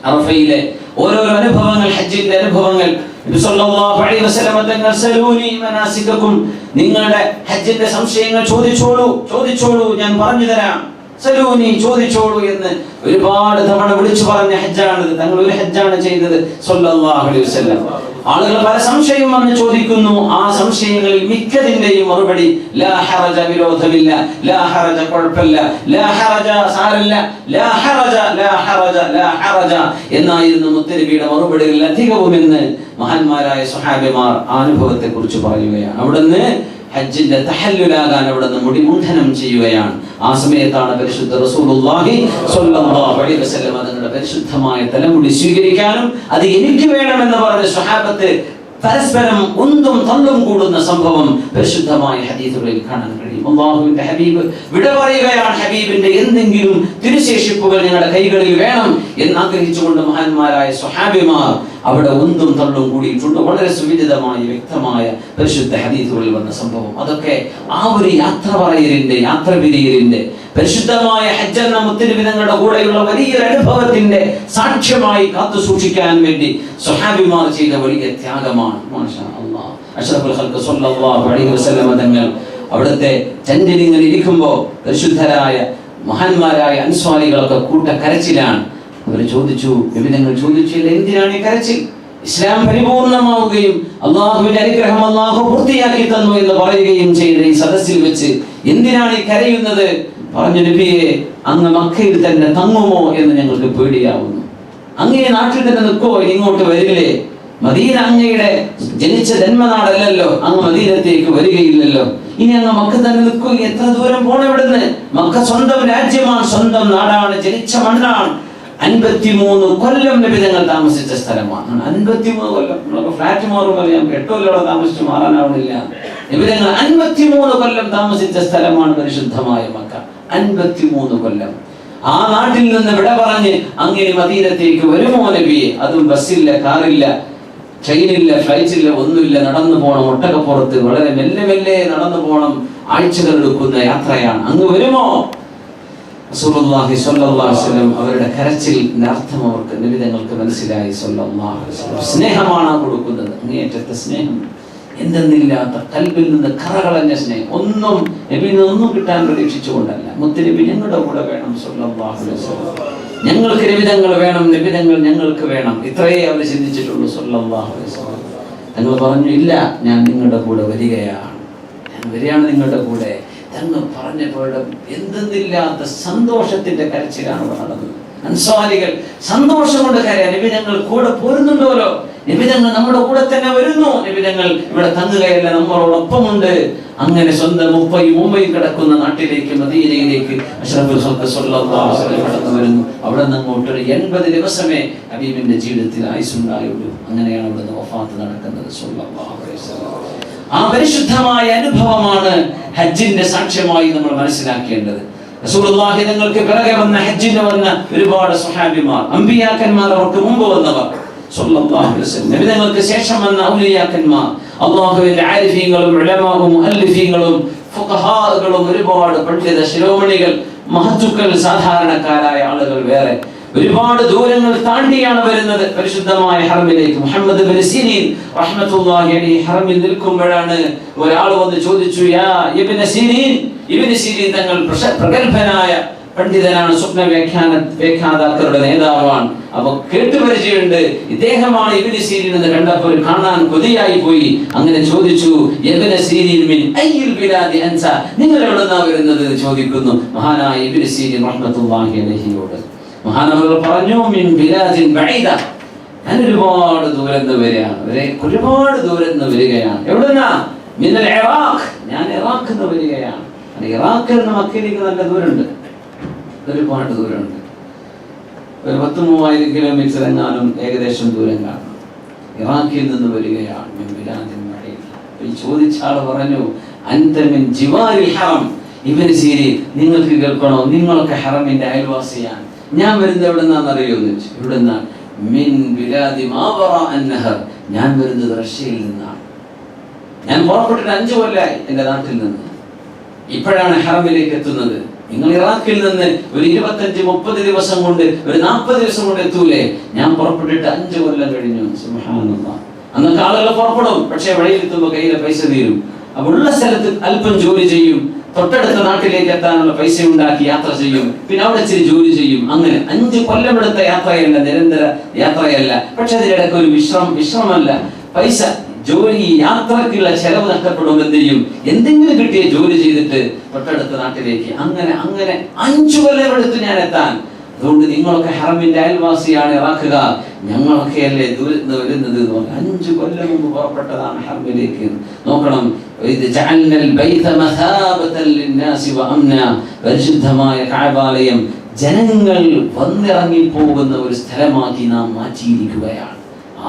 അറഫയിലെ ഓരോരോ അനുഭവങ്ങൾ, ഹജ്ജിന്റെ അനുഭവങ്ങൾ നബി സല്ലല്ലാഹു അലൈഹി വസല്ലം തങ്ങൾ സലൂനി മനാസികക്കും, നിങ്ങളുടെ ഹജ്ജിന്റെ സംശയങ്ങൾ ചോദിച്ചോളൂ ഞാൻ പറഞ്ഞു തരാം. സലൂനി, ചോദിച്ചോളൂ എന്ന് ഒരുപാട് തവണ വിളിച്ചു പറഞ്ഞ ഹജ്ജാണിത്. തങ്ങൾ ഒരു ഹജ്ജാണ് ചെയ്തത് സല്ലല്ലാഹു അലൈഹി വസല്ലം. ആളുകൾ പല സംശയം വന്ന് ചോദിക്കുന്നു. ആ സംശയങ്ങളിൽ മിക്കതിന്റെയും മറുപടി ലാ ഹറജ, വിരോധമില്ല, ലാ ഹറജ, കുഴപ്പമില്ല, ലാ ഹറജ, സാരമില്ല, ലാ ഹറജ, ലാ ഹറജ, ലാ ഹറജ എന്നായിരുന്നു മുത്തനബിയുടെ മറുപടികളിൽ അധികവും എന്ന് മഹാന്മാരായ സ്വഹാബിമാർ ആ അനുഭവത്തെ കുറിച്ച് പറയുകയാണ്. അവിടുന്ന് ഹജ്ജിന്റെ തഹല്ലുലാകാൻ അവിടുന്ന് മുടിമുണ്ഡനം ചെയ്യുകയാണ്. ആ സമയത്താണ് പരിശുദ്ധ റസൂലുള്ളാഹി സ്വല്ലല്ലാഹു അലൈഹി വസല്ലം തങ്ങളുടെ പരിശുദ്ധമായ തലമുടി സ്വീകരിക്കാനും അത് എനിക്ക് വേണമെന്ന് പറഞ്ഞ സ്വഹാബത്ത് പരസ്പരം ഉന്തും തള്ളും കൂടുന്ന സംഭവം പരിശുദ്ധമായ ഹദീസുകളിൽ കാണാൻ കഴിയും. അല്ലാഹുവിന്റെ ഹബീബ് വിട പറയുകയാണ്. ഹബീബിന്റെ എന്തെങ്കിലും തിരുശേഷിപ്പുകൾ ഞങ്ങളുടെ കൈകളിൽ വേണം എന്ന് ആഗ്രഹിച്ചുകൊണ്ട് മഹാന്മാരായ സ്വഹാബിമാർ അവിടെ ഉന്തും തള്ളും കൂടിയിട്ടുണ്ട്. വളരെ സുവിദിതമായ വ്യക്തമായ പരിശുദ്ധ ഹദീസുകളിൽ വന്ന സംഭവം. അതൊക്കെ ആ ഒരു യാത്ര പിരിയലിന്റെ പരിശുദ്ധമായ ഹജ്ജ് എന്ന മുത്തനബി തങ്ങളുടെ കൂടെയുള്ള വലിയൊരു അനുഭവത്തിന്റെ സാക്ഷ്യമായി കാത്തു സൂക്ഷിക്കാൻ വേണ്ടി സ്വഹാബിമാർ ചെയ്ത വലിയ ത്യാഗമാണ്. മാഷാ അല്ലാഹ്. അഷ്റഫുൽ ഖൽഖ് സ്വല്ലല്ലാഹു അലൈഹി വസല്ലം തങ്ങൾ അവിടുത്തെ ചന്ദ്രനിൽ ഇരിക്കുമ്പോൾ പരിശുദ്ധരായ മഹാന്മാരായ അൻസ്വാരികളൊക്കെ കൂട്ടക്കരച്ചിലാണ്. അവർ ചോദിച്ചു, നബിതങ്ങൾ ചോദിച്ചില്ല, എന്തിനാണ് ഈ കരച്ചിൽ? ഇസ്ലാം പരിപൂർണമാവുകയും അള്ളാഹുവിന്റെ അനുഗ്രഹം അള്ളാഹു പൂർത്തിയാക്കി തന്നു എന്ന് പറയുകയും ചെയ്ത ഈ സദസ്സിൽ വെച്ച് എന്തിനാണ് ഈ കരയുന്നത്? പറഞ്ഞു, നബിയെ, അങ്ങ് മക്കയിൽ തന്നെ തങ്ങുമോ എന്ന് ഞങ്ങൾക്ക് പേടിയാവുന്നു. അങ്ങേ നാട്ടിൽ തന്നെ നിൽക്കുമോ, ഇങ്ങോട്ട് വരില്ലേ? മദീന അങ്ങയുടെ ജനിച്ച ജന്മനാടല്ലല്ലോ, അങ്ങ് മദീനത്തേക്ക് വരികയില്ലല്ലോ. ഇനി അങ്ങ് മക്ക തന്നെ നിൽക്കുക, എത്ര ദൂരം പോണം ഇവിടുന്ന്? മക്ക സ്വന്തം രാജ്യമാണ്, സ്വന്തം നാടാണ്, ജനിച്ച മണ്ണാണ്. 53 കൊല്ലം നബി തങ്ങൾ താമസിച്ച സ്ഥലമാണ്. 53 കൊല്ലം. നമ്മളൊക്കെ ഫ്ലാറ്റ് മാറുമ്പോൾ ഞാൻ 8 കൊല്ലം താമസിച്ച് മാറാനാവുന്നില്ല. നബി തങ്ങൾ 53 കൊല്ലം താമസിച്ച സ്ഥലമാണ് പരിശുദ്ധമായ മക്ക. 53 കൊല്ലം. ആ നാട്ടിൽ നിന്ന് വിട പറഞ്ഞ് അങ്ങനെ മദീനത്തേക്ക് വരുമോ നബിയെ? അതും ബസ്സില്ല, കാറില്ല, ട്രെയിനില്ല, ഫ്ലൈറ്റില്ല, ഒന്നുമില്ല. നടന്നു പോകണം, ഒട്ടകപ്പുറത്ത് വളരെ മെല്ലെ മെല്ലെ നടന്നു പോകണം. ആഴ്ചകൾ എടുക്കുന്ന യാത്രയാണ്. അങ്ങ് വരുമോ? റസൂലുള്ളാഹി സ്വല്ലല്ലാഹു അലൈഹി വസല്ലം അവരുടെ കരച്ചിലിന്റെ അർത്ഥം അവർക്ക് നബി തങ്ങൾക്ക് മനസ്സിലായി. സ്വല്ലല്ലാഹു അലൈഹി വസല്ലം സ്നേഹമാണ് കൊടുക്കുന്നത്, അങ്ങേയറ്റത്തെ സ്നേഹം, എന്തെന്നില്ലാത്ത കൽബിൽ നിന്ന് കറകളഞ്ഞ സ്നേഹം. ഒന്നും നബിയിൽ നിന്നൊന്നും കിട്ടാൻ പ്രതീക്ഷിച്ചുകൊണ്ടല്ല. മുത്തുനബി ഞങ്ങളുടെ കൂടെ വേണം, സ്വല്ലല്ലാഹു അലൈഹി വസല്ലം ഞങ്ങൾക്ക് നിബിധങ്ങൾ വേണം, നിബിധങ്ങൾ ഞങ്ങൾക്ക് വേണം. ഇത്രയേ അവർ ചിന്തിച്ചിട്ടുള്ളൂ. സ്വല്ലല്ലാഹു അലൈഹി വസല്ലം തങ്ങൾ പറഞ്ഞു, ഇല്ല, ഞാൻ നിങ്ങളുടെ കൂടെ വരികയാണ്, ഞാൻ വരികയാണ് നിങ്ങളുടെ കൂടെ. തങ്ങൾ പറഞ്ഞപ്പോഴും എന്തെന്നില്ലാത്ത സന്തോഷത്തിന്റെ കരച്ചിലാണ് നടന്നത്. അൻസാരികൾ സന്തോഷം കൊണ്ട് കരയാൻ, നിബിധങ്ങൾ കൂടെ പോരുന്നുണ്ടല്ലോ, നിബിധങ്ങൾ നമ്മുടെ കൂടെ തന്നെ വരുന്നു, നിബിധങ്ങൾ ഇവിടെ തങ്ങുകയല്ല, നമ്മളോടൊപ്പമുണ്ട്. അങ്ങനെ സ്വന്തം ഉപ്പയും ഉമ്മയും കിടക്കുന്ന നാട്ടിലേക്ക്, മദീനയിലേക്ക് അഷ്റഫുൽ ഖൽഖ് സ്വല്ലല്ലാഹു അലൈഹി വസല്ലം കടന്നു വരുന്നു. അവിടെ നിന്ന് അങ്ങോട്ട് 80 ദിവസമേ ഹബീബിന്റെ ജീവിതത്തിൽ ആയുസ്സുണ്ടായുള്ളൂ. അങ്ങനെയാണ് അവിടെ വഫാത്ത് നടക്കുന്നത്. സ്വല്ലല്ലാഹു അലൈഹി വസല്ലം ആ പരിശുദ്ധമായ അനുഭവമാണ് ഹജ്ജിന്റെ സാക്ഷ്യമായി നമ്മൾ മനസ്സിലാക്കേണ്ടത്. റസൂലുള്ളാഹി തങ്ങൾക്ക് പിറകെ വന്ന, ഹജ്ജിന് വന്ന ഒരുപാട് സ്വഹാബിമാർ, അമ്പിയാക്കന്മാർ, അവർക്ക് മുമ്പ് വന്നവർ, സ്വല്ലല്ലാഹു അലൈഹി വസല്ലം നബി തങ്ങൾക്ക് ശേഷം വന്ന ഔലിയാക്കന്മാർ, അല്ലാഹുവിന്റെ ആരിഫീങ്ങളും ഉലമാവും മുഅല്ലിഫീങ്ങളും ഫുഖഹാകളും, ഒരുപാട് പണ്ഡിത ശിരോമണികൾ, മഹത്തുക്കൾ, സാധാരണക്കാരായ ആളുകൾ വേറെ ഒരുപാട് ദൂരങ്ങൾ താണ്ടിയാണ് വരുന്നത് പരിശുദ്ധമായ ഹറമിലേക്ക്. മുഹമ്മദ് ബിൻ സീരീൻ റഹ്മത്തുള്ളാഹി അലൈഹി ഹറമിൽ നിൽക്കുമ്പോഴാണ് ഒരാൾ വന്ന് ചോദിച്ചു, യാ ഇബ്നു സീരീൻ, ഇബ്നു സീരീൻ തങ്ങൾ പ്രഗൽഭനായ പണ്ഡിതനാണ്, സ്വപ്ന വ്യാഖ്യാതാക്കളുടെ നേതാവാണ്. അപ്പൊ കേട്ടുപരിചയമുണ്ട്, ഇദ്ദേഹമാണ് ഇബ്നു സീരീൻ എന്ന് കണ്ടപ്പോൾ കാണാൻ കൊതിയായി പോയി. അങ്ങനെ ചോദിച്ചു, ഇബ്നു സീരീൻ മിൻ അയ്യിൽ ബിലാദി അൻസ, നിങ്ങൾ എവിടുന്നാ വരുന്നത് ചോദിക്കുന്നു മഹാനായ ഇബ്നു സീരീൻ റഹ്മത്തുള്ളാഹി അലൈഹിയോട്. മഹാനവർ പറഞ്ഞു, മിൻ ബിലാദിൻ ബഈദ, ഞാൻ ഒരുപാട് ദൂരം നിന്ന് വരികയാണ്, ഒരുപാട് ദൂരം നിന്ന് വരികയാണ്. എവിടുന്നാ? മിനൽ ഇറാഖ്, ഞാൻ ഇറാഖിൽ നിന്ന് വരികയാണ്. ഇറാഖിൽ നിന്ന് മക്കയിലേക്ക് നല്ല ദൂരമുണ്ട്, ഒരുപാട് ദൂരമുണ്ട്. ഒരു 10,000 കിലോമീറ്റർ എങ്ങാനും ഏകദേശം ദൂരം കാണും. ഇറാഖിൽ നിന്ന് വരികയാണ്. മിൻ ബിലാദിൻ ബഈദ. ഈ ചോദിച്ച ആൾ പറഞ്ഞു, അൻത മിൻ ജിവാരിൽ ഹറം. ഇബ്നു സീരീൻ, നിങ്ങൾക്ക് കേൾക്കണോ, നിങ്ങളൊക്കെ ഹറമിന്റെ അയൽവാസിയാണ്. ഞാൻ വരുന്നത് എവിടെ നിന്നാണെന്നറിയോന്ന് ചോദിച്ചു. എവിടുന്നാ? മിൻ ബിലാദി മാ വറാ അൻ-നഹർ, ഞാൻ വരുന്നത് റഷ്യയിൽ നിന്നാണ്. ഞാൻ പുറപ്പെട്ടിട്ട് 5 കൊല്ലമായി എൻ്റെ നാട്ടിൽ നിന്ന്, ഇപ്പോഴാണ് ഹറമിലേക്ക് എത്തുന്നത്. നിങ്ങൾ ഇറാഖിൽ നിന്ന് ഒരു 25-30 ദിവസം കൊണ്ട്, ഒരു 40 ദിവസം കൊണ്ട് എത്തൂലേ? ഞാൻ പുറപ്പെട്ടിട്ട് 5 കൊല്ലം കഴിഞ്ഞു. സുബ്ഹാനല്ലാഹ്. അന്നൊക്കെ ആളുകൾ പുറപ്പെടും, പക്ഷേ വഴിയിലെത്തുമ്പോൾ കയ്യിലെ പൈസ തീരും. അപ്പോൾ ഉള്ള സ്ഥലത്ത് അല്പം ജോലി ചെയ്യും, തൊട്ടടുത്ത നാട്ടിലേക്ക് എത്താനുള്ള പൈസ ഉണ്ടാക്കി യാത്ര ചെയ്യും, പിന്നെ അവിടെ ഇച്ചിരി ജോലി ചെയ്യും. അങ്ങനെ 5 കൊല്ലമെടുത്ത യാത്രയല്ല, നിരന്തര യാത്രയല്ല. പക്ഷെ അതിനിടയ്ക്ക് ഒരു വിശ്രമമല്ല, പൈസ, ജോലി, യാത്രക്കുള്ള ചെലവ് നഷ്ടപ്പെടും. എന്ത് ചെയ്യും? എന്തെങ്കിലും കിട്ടിയ ജോലി ചെയ്തിട്ട് തൊട്ടടുത്ത നാട്ടിലേക്ക്. അങ്ങനെ 5 കൊല്ലമെടുത്ത് ഞാൻ എത്താൻ. അതുകൊണ്ട് നിങ്ങളൊക്കെ ഹറമിന്റെ അയൽവാസിയാണ് ഇറാഖുകാർ, ഞങ്ങളൊക്കെ അല്ലേ ദൂരത്ത് വരുന്നത്. 5 കൊല്ലം മുമ്പ് പുറപ്പെട്ടതാണ് ഹറമിലേക്ക്. നോക്കണം, പരിശുദ്ധമായ കഅബാലയം ജനങ്ങൾ വന്നിറങ്ങി പോകുന്ന ഒരു സ്ഥലമാക്കി നാം മാറ്റിയിരിക്കുകയാണ്.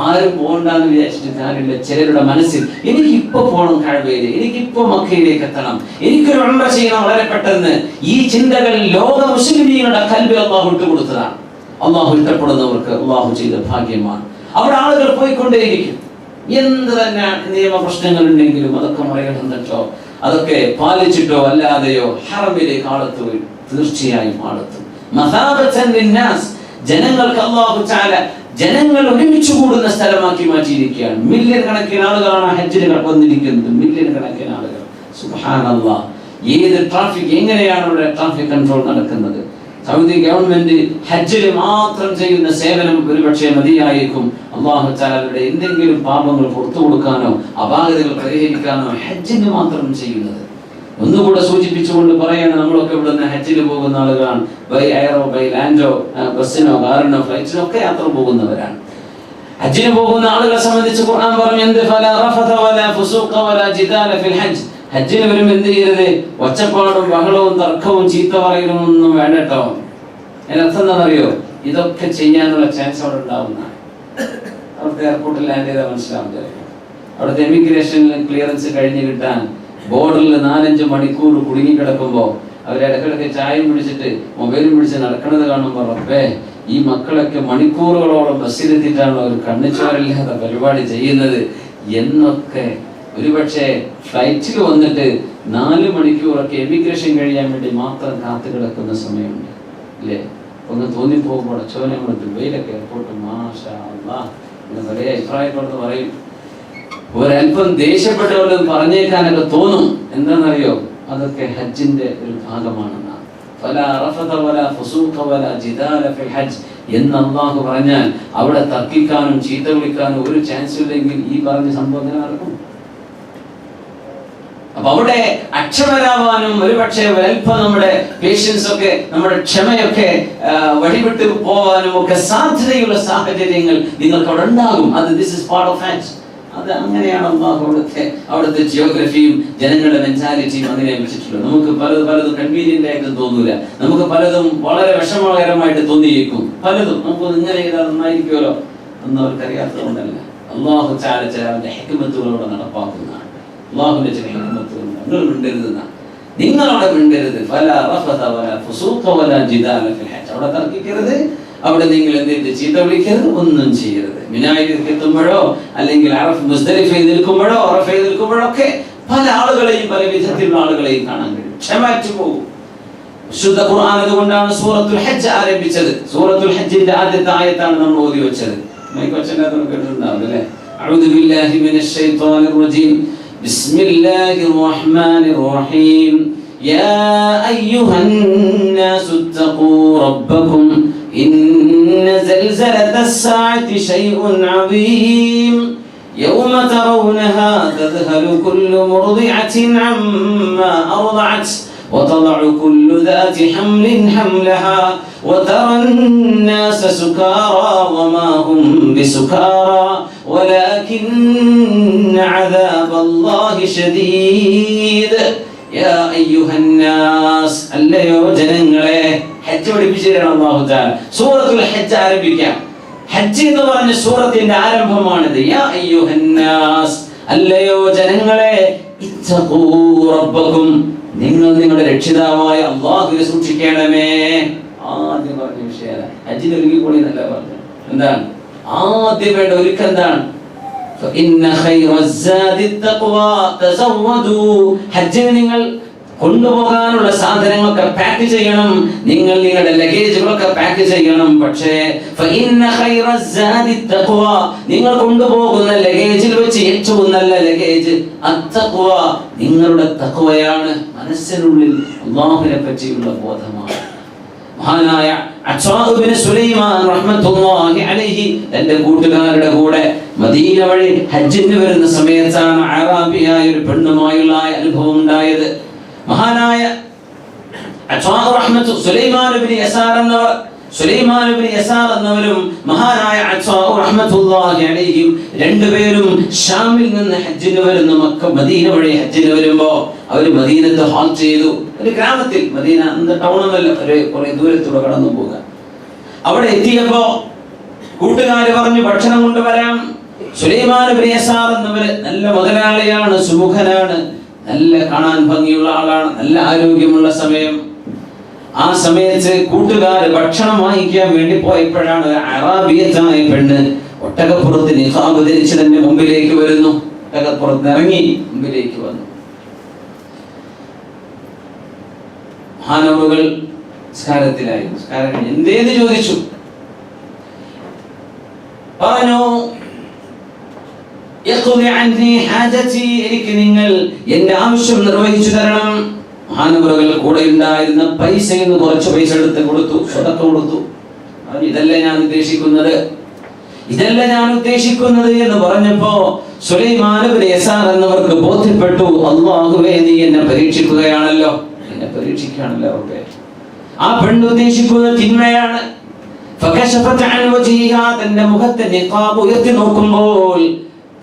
ആരും പോകണ്ടെന്ന് വിചാരിച്ചിട്ട് കാര്യമില്ല. ചിലരുടെ മനസ്സിൽ എനിക്കിപ്പോ പോകണം കഅബയിൽ, എനിക്കിപ്പോ മക്കയിലേക്ക് എത്തണം, എനിക്കൊരു ഉംറ ചെയ്യണം വളരെ പെട്ടെന്ന്. ഈ ചിന്തകൾ ലോക മുസ്ലിമീങ്ങളുടെ കൽബിൽ അല്ലാഹു ഇട്ടുകൊടുത്തതാണ്. അല്ലാഹു ഇഷ്ടപ്പെടുന്നവർക്ക് അല്ലാഹു ചെയ്ത ഭാഗ്യമാണ്. അവിടെ ആളുകൾ പോയിക്കൊണ്ടേയിരിക്കും. എന്ത് തന്നെ നിയമ പ്രശ്നങ്ങൾ ഉണ്ടെങ്കിലും അതൊക്കെ മറികടന്നിട്ടോ അതൊക്കെ പാലിച്ചിട്ടോ അല്ലാതെയോ ഹറമിലേക്ക് ആളെത്തും, തീർച്ചയായും ആളെത്തും. മസാബത്തൻ ലിന്നാസ്, ജനങ്ങൾക്ക് അല്ലാഹു തആല ജനങ്ങൾ ഒരുമിച്ച് കൂടുന്ന സ്ഥലമാക്കി മാറ്റിയിരിക്കുകയാണ്. മില്യൺ കണക്കിന് ആളുകളാണ് ഹജ്ജിന് വന്നിരിക്കുന്നത്, മില്യൺ കണക്കിന് ആളുകൾ. സുബ്ഹാനല്ലാഹ്. ഏത് ട്രാഫിക്, എങ്ങനെയാണ് ഇവിടെ ട്രാഫിക് കൺട്രോൾ നടക്കുന്നത്? സൗദി ഗവൺമെന്റ് ഹജ്ജിൽ മാത്രം ചെയ്യുന്ന സേവനം ഒരുപക്ഷെ മതിയായിരിക്കും. അല്ലാഹു തആലയുടെ എന്തെങ്കിലും പാപങ്ങൾ പുറത്തു കൊടുക്കാനോ അപാകതകൾ പരിഹരിക്കാനോ ഹജ്ജിന് മാത്രം ചെയ്യുന്നത്. ഒന്നുകൂടെ സൂചിപ്പിച്ചുകൊണ്ട് പറയാണ്, നമ്മളൊക്കെ ഇവിടുന്ന് ഹജ്ജിന് പോകുന്ന ആളുകളാണ്. ബൈ എയറോ ബൈ ലാൻഡോ, ബസ്സിനോ കാറിനോ ഫ്ലൈറ്റിനോ ഒക്കെ യാത്ര പോകുന്നവരാണ്. ഹജ്ജിന് പോകുന്ന ആളുകളെ സംബന്ധിച്ച് ഖുർആൻ പറഞ്ഞു, എന്ത് ഫലാ റഫത വലാ ഫുസൂഖ വലാ ജിദാല ഫിൽ ഹജ്ജ്. ഹജ്ജിന് വരുമ്പോൾ എന്ത് ചെയ്യരുത്? ഒച്ചപ്പാടും ബഹളവും തർക്കവും ചീത്ത പറയലും ഒന്നും വേണ്ട കേട്ടോ. അതിനർത്ഥം എന്താണെന്നറിയോ? ഇതൊക്കെ ചെയ്യാനുള്ള ചാൻസ് അവിടെ ഉണ്ടാവുന്നതാണ്. അവിടുത്തെ എയർപോർട്ടിൽ ലാൻഡ് ചെയ്താൽ മനസ്സിലാവില്ല. അവിടുത്തെ എമിഗ്രേഷനിൽ ക്ലിയറൻസ് കഴിഞ്ഞ് കിട്ടാൻ ബോർഡറിൽ 4-5 മണിക്കൂർ കുടുങ്ങിക്കിടക്കുമ്പോൾ അവരിടക്കിടക്ക് ചായയും പിടിച്ചിട്ട് മൊബൈലും പിടിച്ച് നടക്കുന്നത് കാണുമ്പോൾ റബ്ബേ, ഈ മക്കളൊക്കെ മണിക്കൂറുകളോളം ബസ്സിലെത്തിയിട്ടാണ് ഒരു കണ്ണിച്ചോരില്ലാത്ത പരിപാടി ചെയ്യുന്നത് എന്നൊക്കെ. ഒരുപക്ഷെ ഫ്ലൈറ്റിൽ വന്നിട്ട് 4 മണിക്കൂറൊക്കെ എമിഗ്രേഷൻ കഴിയാൻ വേണ്ടി മാത്രം കാത്തു കിടക്കുന്ന സമയമുണ്ട് അല്ലേ? ഒന്ന് തോന്നിപ്പോകുമ്പോൾ അച്ചോനെ കൊണ്ട് ദുബൈയിലൊക്കെ എയർപോർട്ട് മാഷാ അല്ലാഹ് എന്ന് വലിയ അഭിപ്രായത്തോട് പറയും. ഒരല്പം ദേഷ്യപ്പെട്ടവരും പറഞ്ഞേക്കാനൊക്കെ തോന്നും. എന്താണെന്നറിയോ? അതൊക്കെ ഹജ്ജിന്റെ ഒരു ഭാഗമാണെന്നാണ്. ഫലാ റഫത വലാ ഫുസൂഖ വലാ ജിദാല ഫിൽ ഹജ്ജ് എന്ന് അല്ലാഹു പറഞ്ഞാൽ അവിടെ തർക്കിക്കാനും ചീത്ത വിളിക്കാനും ഒരു ചാൻസ് ഇല്ലെങ്കിൽ ഈ പറഞ്ഞ സംഭവം നടക്കും. അപ്പൊ അവിടെ അക്ഷമരാവാനും ഒരുപക്ഷെ ഒരല്പം നമ്മുടെ പേഷ്യൻസ് ഒക്കെ, നമ്മുടെ ക്ഷമയൊക്കെ വഴിവിട്ട് പോവാനും ഒക്കെ സാധ്യതയുള്ള സാഹചര്യങ്ങൾ നിങ്ങൾക്ക് അവിടെ ഉണ്ടാകും. അത് ദിസ് ഇസ് പാർട്ട് ഓഫ് ഹജ്ജ്. അത് അങ്ങനെയാണ് അല്ലാഹു അവിടുത്തെ ജിയോഗ്രഫിയും ജനങ്ങളുടെ മെന്റാലിറ്റിയും അങ്ങനെ വെച്ചിട്ടുള്ളത്. നമുക്ക് പലതും കൺവീനിയന്റ് ആയിട്ട് തോന്നൂല. നമുക്ക് പലതും വളരെ വിഷമകരമായിട്ട് തോന്നിയേക്കും. പലതും നമുക്ക് ഇങ്ങനെ ചെയ്താൽ നന്നായിരിക്കുമല്ലോ എന്ന് അവർക്കറിയാത്തതുകൊണ്ടല്ല. അല്ലാഹു തആല ചിലവന്റെ ഹിക്മത്തുകളോടെ നടപ്പാക്കുന്നതാണ്. അല്ലാഹുവിന്റെ ചില ഹിക്മത്തുകളുണ്ട്. നിങ്ങൾ മിണ്ടരുതെന്നാണ്. നിങ്ങളവിടെ മിണ്ടരുത്. ഫലാ റഫത വലാ ഫുസൂഖ വലാ ജിദാല ഫിൽ ഹജ്ജ്. അവിടെ തർക്കിക്കരുത്, അവിടെ നിങ്ങൾ എന്തെങ്കിലും ചീത്ത വിളിക്കരുത്, ഒന്നും ചെയ്യരുത്. മിനായിൽ എത്തുമ്പോഴോ അല്ലെങ്കിൽ മുസ്ദലിഫയിൽ നിൽക്കുമ്പോഴോ അറഫയിൽ നിൽക്കുമ്പോഴോ ഒക്കെ പല ആളുകളെയും പല വിധത്തിലുള്ള ആളുകളെയും കാണാൻ കഴിയും. ക്ഷമിച്ചു പോകും. വിശുദ്ധ ഖുർആൻ അതുകൊണ്ടാണ് സൂറത്തുൽ ഹജ്ജ് ആരംഭിച്ചത്. സൂറത്തുൽ ഹജ്ജിന്റെ ആദ്യത്തെ ആയത്താണ് നമ്മൾ ഓതി വെച്ചത്. കേട്ടിട്ടുണ്ടാവും അല്ലേ? അഊദു ബില്ലാഹി മിനശ് ശൈത്വാനിർ റജീം. ബിസ്മില്ലാഹിർ റഹ്മാനിർ റഹീം. യാ അയ്യുഹന്നാസു തഖൂ റബ്ബക്കും إن زلزلة الساعة شيء عظيم يوم ترونها تذهل كل مرضعة عما أرضعت وتضع كل ذات حمل حملها وترى الناس سكارى وما هم بسكارى ولكن عذاب الله شديد يا أيها الناس അല്ലയോ ജനങ്ങളെ. ഹജ്ജ് പഠിപ്പിച്ചിട്ടാണ് അല്ലാഹു തആല സൂറത്തുൽ ഹജ്ജ് ആരംഭിക്കാം. ഹജ്ജ് എന്ന് പറഞ്ഞ സൂറത്തിന്റെ ആരംഭമാണിത്. യാ അയ്യുഹന്നാസ്, അല്ലയോ ജനങ്ങളെ, ഇത്തഖൂ റബ്ബക്കും, നിങ്ങൾ നിങ്ങളുടെ രക്ഷിതാവായ അല്ലാഹുവിനെ സൂക്ഷിക്കണമേ. ആദ്യം പറഞ്ഞ വിഷയം ഹജ്ജിന് ഒരുങ്ങിക്കൂടി എന്നല്ല പറഞ്ഞു. എന്താണ് ആദ്യം വേണ്ട ഒരുക്കം? എന്താണ്? ഫഇന്ന ഖൈറസ്സാദി തഖ്വാ തസവ്വദൂ. ഹജ്ജിന് നിങ്ങൾ കൊണ്ടുപോകാനുള്ള സാധനങ്ങളൊക്കെ പാക്ക് ചെയ്യണം. നിങ്ങൾ നിങ്ങളുടെ ലഗേജുകളൊക്കെ പാക്ക് ചെയ്യണം. പക്ഷേ ഫഇന്ന ഖൈറസ്സാദി തഖ്വാ, നിങ്ങൾ കൊണ്ടുപോകുന്ന ലഗേജിൽ വെച്ച് ഏറ്റവും നല്ല ലഗേജ് അത്തഖ്വ, നിങ്ങളുടെ തഖ്വയാണ്. മനസ്സിനുള്ളിൽ അല്ലാഹുവിനെ പറ്റിയുള്ള ബോധമാണ്. മഹാനായ അത്വാ ഇബ്നു സുലൈമാൻ റഹ്മത്തുള്ളാഹി അലൈഹി തന്റെ കൂട്ടുകാരുടെ കൂടെ മദീന വഴി ഹജ്ജിന് വരുന്ന സമയത്താണ് അറാബിയായ ഒരു പെണ്ണുമായുള്ള അനുഭവം ഉണ്ടായത്. മഹാനായ അത്വാ റഹ്മത്തു സുലൈമാൻ ഇബ്നു യസാർ എന്നവരും മഹാനായ അത്വാ റഹ്മത്തുള്ളാഹി അലൈഹിം രണ്ടുപേരും ഷാമിൽ നിന്ന് ഹജ്ജിന് വരുന്ന മദീന വഴി ഹജ്ജിന് വരുമ്പോ അവർ മദീനത്ത് ഹാൾട്ട് ചെയ്തു. ഒരു ഗ്രാമത്തിൽ, മദീന ടൗണൊന്നല്ല, ഒരു കുറെ ദൂരത്തൂടെ കടന്നു പോകുക. അവിടെ എത്തിയപ്പോ കൂട്ടുകാര് പറഞ്ഞു ഭക്ഷണം കൊണ്ടുവരാം. സുലൈമാൻ ഇബ്നു യസാർ എന്നവര് നല്ല മുതലാളിയാണ്, സുമുഖനാണ്, നല്ല കാണാൻ ഭംഗിയുള്ള ആളാണ്, നല്ല ആരോഗ്യമുള്ള സമയം. ആ സമയത്ത് കൂട്ടുകാര് ഭക്ഷണം വാങ്ങിക്കാൻ വേണ്ടി പോയപ്പോഴാണ് അറാബിയത്തായ പെണ്ണ് ഒട്ടകപ്പുറത്ത് നിഖാബ് ധരിച്ച് തന്നെ മുമ്പിലേക്ക് വരുന്നു. ഒട്ടകപ്പുറത്ത് ഇറങ്ങി മുമ്പിലേക്ക് വന്നു. മഹാനവറുകൾ നിസ്കാരത്തിലായി. നിസ്കാരം എന്തേന്ന് ചോദിച്ചു. പറഞ്ഞു, എനിക്ക് നിങ്ങൾ എന്റെ ആവശ്യം നിർവഹിച്ചു തരണം. മഹാനവറുകൾ കൂടെ ഉണ്ടായിരുന്ന പൈസയിൽ നിന്ന് കുറച്ച് പൈസ എടുത്ത് കൊടുത്തു, സ്വതക്ക കൊടുത്തു. ഇതല്ലേ ഞാൻ ഉദ്ദേശിക്കുന്നത്. ഇതല്ല ഞാൻ ഉദ്ദേശിക്കുന്നത് എന്ന് പറഞ്ഞപ്പോ സുലൈമാൻ ഇബ്നു യസാർ എന്നവർക്ക് ബോധ്യപ്പെട്ടു, അല്ലാഹുവേ നീ എന്നെ പരീക്ഷിക്കുകയാണല്ലോ, എന്നെ പരീക്ഷിക്കുകയാണല്ലോ റബ്ബേ. ആ പെണ്ണ് ഉദ്ദേശിക്കുന്നത് തിന്മയാണ്. ഫകശഫത് അൻ വജ്ഹിഹാ, തന്റെ മുഖത്തെ നിഖാബ് ഉയർത്തി നോക്കുമ്പോൾ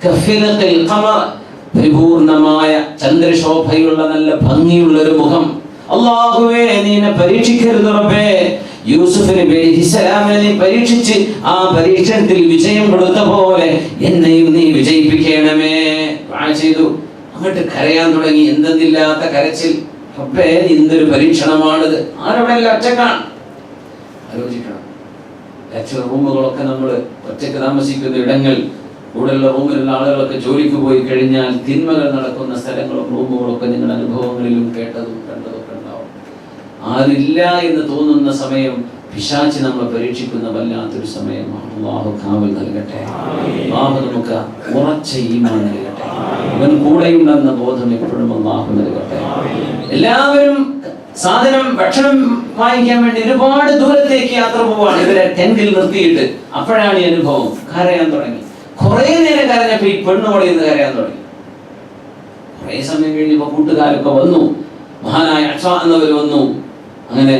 കഫിലഖിൽ ഖമർ, പരിപൂർണമായ ചന്ദ്രശോഭയുള്ള നല്ല ഭംഗിയുള്ള ഒരു മുഖം. അല്ലാഹുവേ നീ എന്നെ പരീക്ഷിക്കരുത് റബ്ബേ. യൂസുഫ് നബി അലൈഹിസ്സലാമിനെ പരീക്ഷിച്ച് ആ പരീക്ഷണത്തിൽ വിജയം കൊടുത്ത പോലെ എന്നെയും നീ വിജയിപ്പിക്കണമേ ദുആ ചെയ്തു. അങ്ങോട്ട് കരയാൻ തുടങ്ങി, എന്തെന്നില്ലാത്ത കരച്ചിൽ. റബ്ബേ എന്തൊരു പരീക്ഷണമാണിത്. ആരോടെല്ല ഒറ്റക്കാണ്. ആലോചിക്കണം, ലെക്ചർ റൂമുകളൊക്കെ നമ്മൾ ഒറ്റയ്ക്ക് താമസിക്കുന്ന ഇടങ്ങൾ, കൂടെയുള്ള റൂമിലുള്ള ആളുകളൊക്കെ ജോലിക്ക് പോയി കഴിഞ്ഞാൽ തിന്മകൾ നടക്കുന്ന സ്ഥലങ്ങളും റൂമുകളൊക്കെ നിങ്ങളുടെ അനുഭവങ്ങളിലും കേട്ടതും കണ്ടതൊക്കെ ഉണ്ടാവും. ആരില്ല എന്ന് തോന്നുന്ന സമയം പിശാച് നമ്മളെ പരീക്ഷിക്കുന്ന വല്ലാത്തൊരു സമയമാണ്. അല്ലാഹു കാവൽ നൽകട്ടെ. അല്ലാഹു നമുക്ക് ഉറച്ച ഈമാൻ നൽകട്ടെ. അവൻ കൂടെയുണ്ടെന്ന ബോധം എപ്പോഴും അല്ലാഹു നൽകട്ടെ. എല്ലാവരും സാധനം ഭക്ഷണം വാങ്ങിക്കാൻ വേണ്ടി ഒരുപാട് ദൂരത്തേക്ക് യാത്ര പോവാണ്. ഇവരെ ടെന്റിൽ നിർത്തിയിട്ട് അപ്പോഴാണ് ഈ അനുഭവം. കരയാൻ തുടങ്ങി. കുറെ നേരം കരഞ്ഞപ്പോ ഈ പെണ്ണോടെ ഇന്ന് കരയാൻ തുടങ്ങി. കുറെ സമയം കഴിഞ്ഞപ്പോ കൂട്ടുകാരൊക്കെ വന്നു, മഹാനായ അച്ഛാ എന്നവർ വന്നു. അങ്ങനെ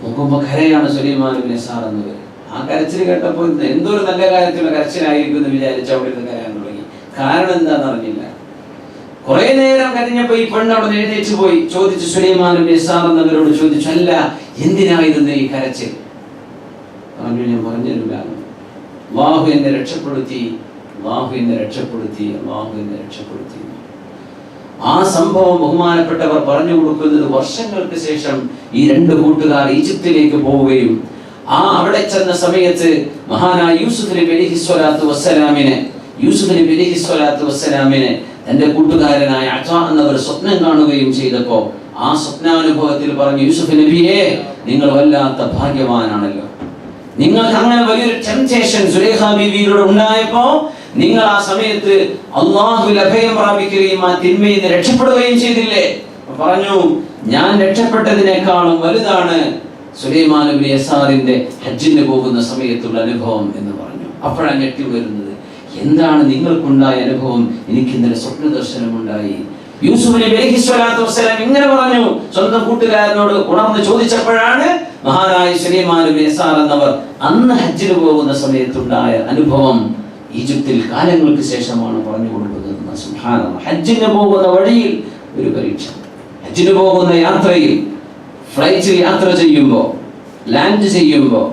നോക്കുമ്പോ കരയാണ് സുലൈമാൻ ഇബ്നു യസാർ എന്നവർ. ആ കരച്ചിൽ കേട്ടപ്പോ എന്തോ ഒരു നല്ല കാര്യത്തിലുള്ള കരച്ചിലായിരിക്കും എന്ന് വിചാരിച്ച് അവിടെ ഇരുന്ന് കരയാൻ തുടങ്ങി. കാരണം എന്താണെന്ന് അറിഞ്ഞില്ല. കുറെ നേരം കരഞ്ഞപ്പോ ഈ പെണ്ണ് അവിടെ എഴുന്നേറ്റ് പോയി ചോദിച്ചു, സുലൈമാൻ ഇബ്നു യസാർ എന്നവരോട് ചോദിച്ചു, അല്ല എന്തിനായിരുന്നു ഈ കരച്ചിൽ? പറഞ്ഞു, ഞാൻ പറഞ്ഞില്ല, അല്ലാഹു എന്നെ രക്ഷപ്പെടുത്തി, അല്ലാഹു എന്നെ രക്ഷപ്പെടുത്തി, അല്ലാഹു എന്നെ രക്ഷപ്പെടുത്തി. ആ സംഭവം ബഹുമാനപ്പെട്ടവർ പറഞ്ഞു കൊടുക്കുന്നത് വർഷങ്ങൾക്ക് ശേഷം ഈ രണ്ട് കൂട്ടുകാർ ഈജിപ്തിലേക്ക് പോവുകയും അവിടെ ചെന്ന സമയത്ത് മഹാനായ യൂസുഫ് നബി അലൈഹിസ്സലാത്തു വസ്സലാമിനെ തന്റെ കൂട്ടുകാരനായ അതാ എന്നവർ സ്വപ്നം കാണുകയും ചെയ്തപ്പോ ആ സ്വപ്നാനുഭവത്തിൽ പറഞ്ഞു, യൂസുഫ് നബിയെ നിങ്ങൾ വല്ലാത്ത ഭാഗ്യവാനാണല്ലോ. നിങ്ങൾക്ക് അങ്ങനെ വലിയൊരു ടെംപ്റ്റേഷൻ സുലൈഖ ബീവിയോട് ഉണ്ടായപ്പോ നിങ്ങൾ ആ സമയത്ത് അല്ലാഹുവിൽ അഭയം പ്രാപിക്കുകയും ആ തിന്മയിൽ നിന്ന് രക്ഷപ്പെടുകയും ചെയ്തില്ലേ? പറഞ്ഞു, ഞാൻ രക്ഷപ്പെട്ടതിനേക്കാളും വലുതാണ് സുലൈമാൻ ഇബ്നു യസാറിന്റെ ഹജ്ജിന് പോകുന്ന സമയത്തുള്ള അനുഭവം എന്ന് പറഞ്ഞു. അപ്പോഴാണ് ഞെട്ടി വരുന്നത്, എന്താണ് നിങ്ങൾക്കുണ്ടായ അനുഭവം? എനിക്ക് ഇന്നലെ സ്വപ്ന ദർശനമുണ്ടായി. യൂസുഫ് നബി അലൈഹിസ്സലാത്തു വസ്സലാം ഇങ്ങനെ പറഞ്ഞു. സ്വന്തം കൂട്ടുകാരനോട് ഉണർന്ന് ചോദിച്ചപ്പോഴാണ് മഹാനായ സുലൈമാൻ ഇബ്നു യസാർ എന്നവർ അന്ന് ഹജ്ജിന് പോകുന്ന സമയത്തുണ്ടായ അനുഭവം ഈജിപ്തിൽ കാലങ്ങൾക്ക് ശേഷമാണ് പറഞ്ഞു കൊടുക്കുന്നത്. സുബ്ഹാനല്ലാഹ്. ഹജ്ജിന് പോകുന്ന വഴിയിൽ ഒരു പരീക്ഷ, ഹജ്ജിന് പോകുന്ന യാത്രയിൽ ഫ്ലൈറ്റിൽ യാത്ര ചെയ്യുമ്പോൾ, ലാൻഡ് ചെയ്യുമ്പോൾ,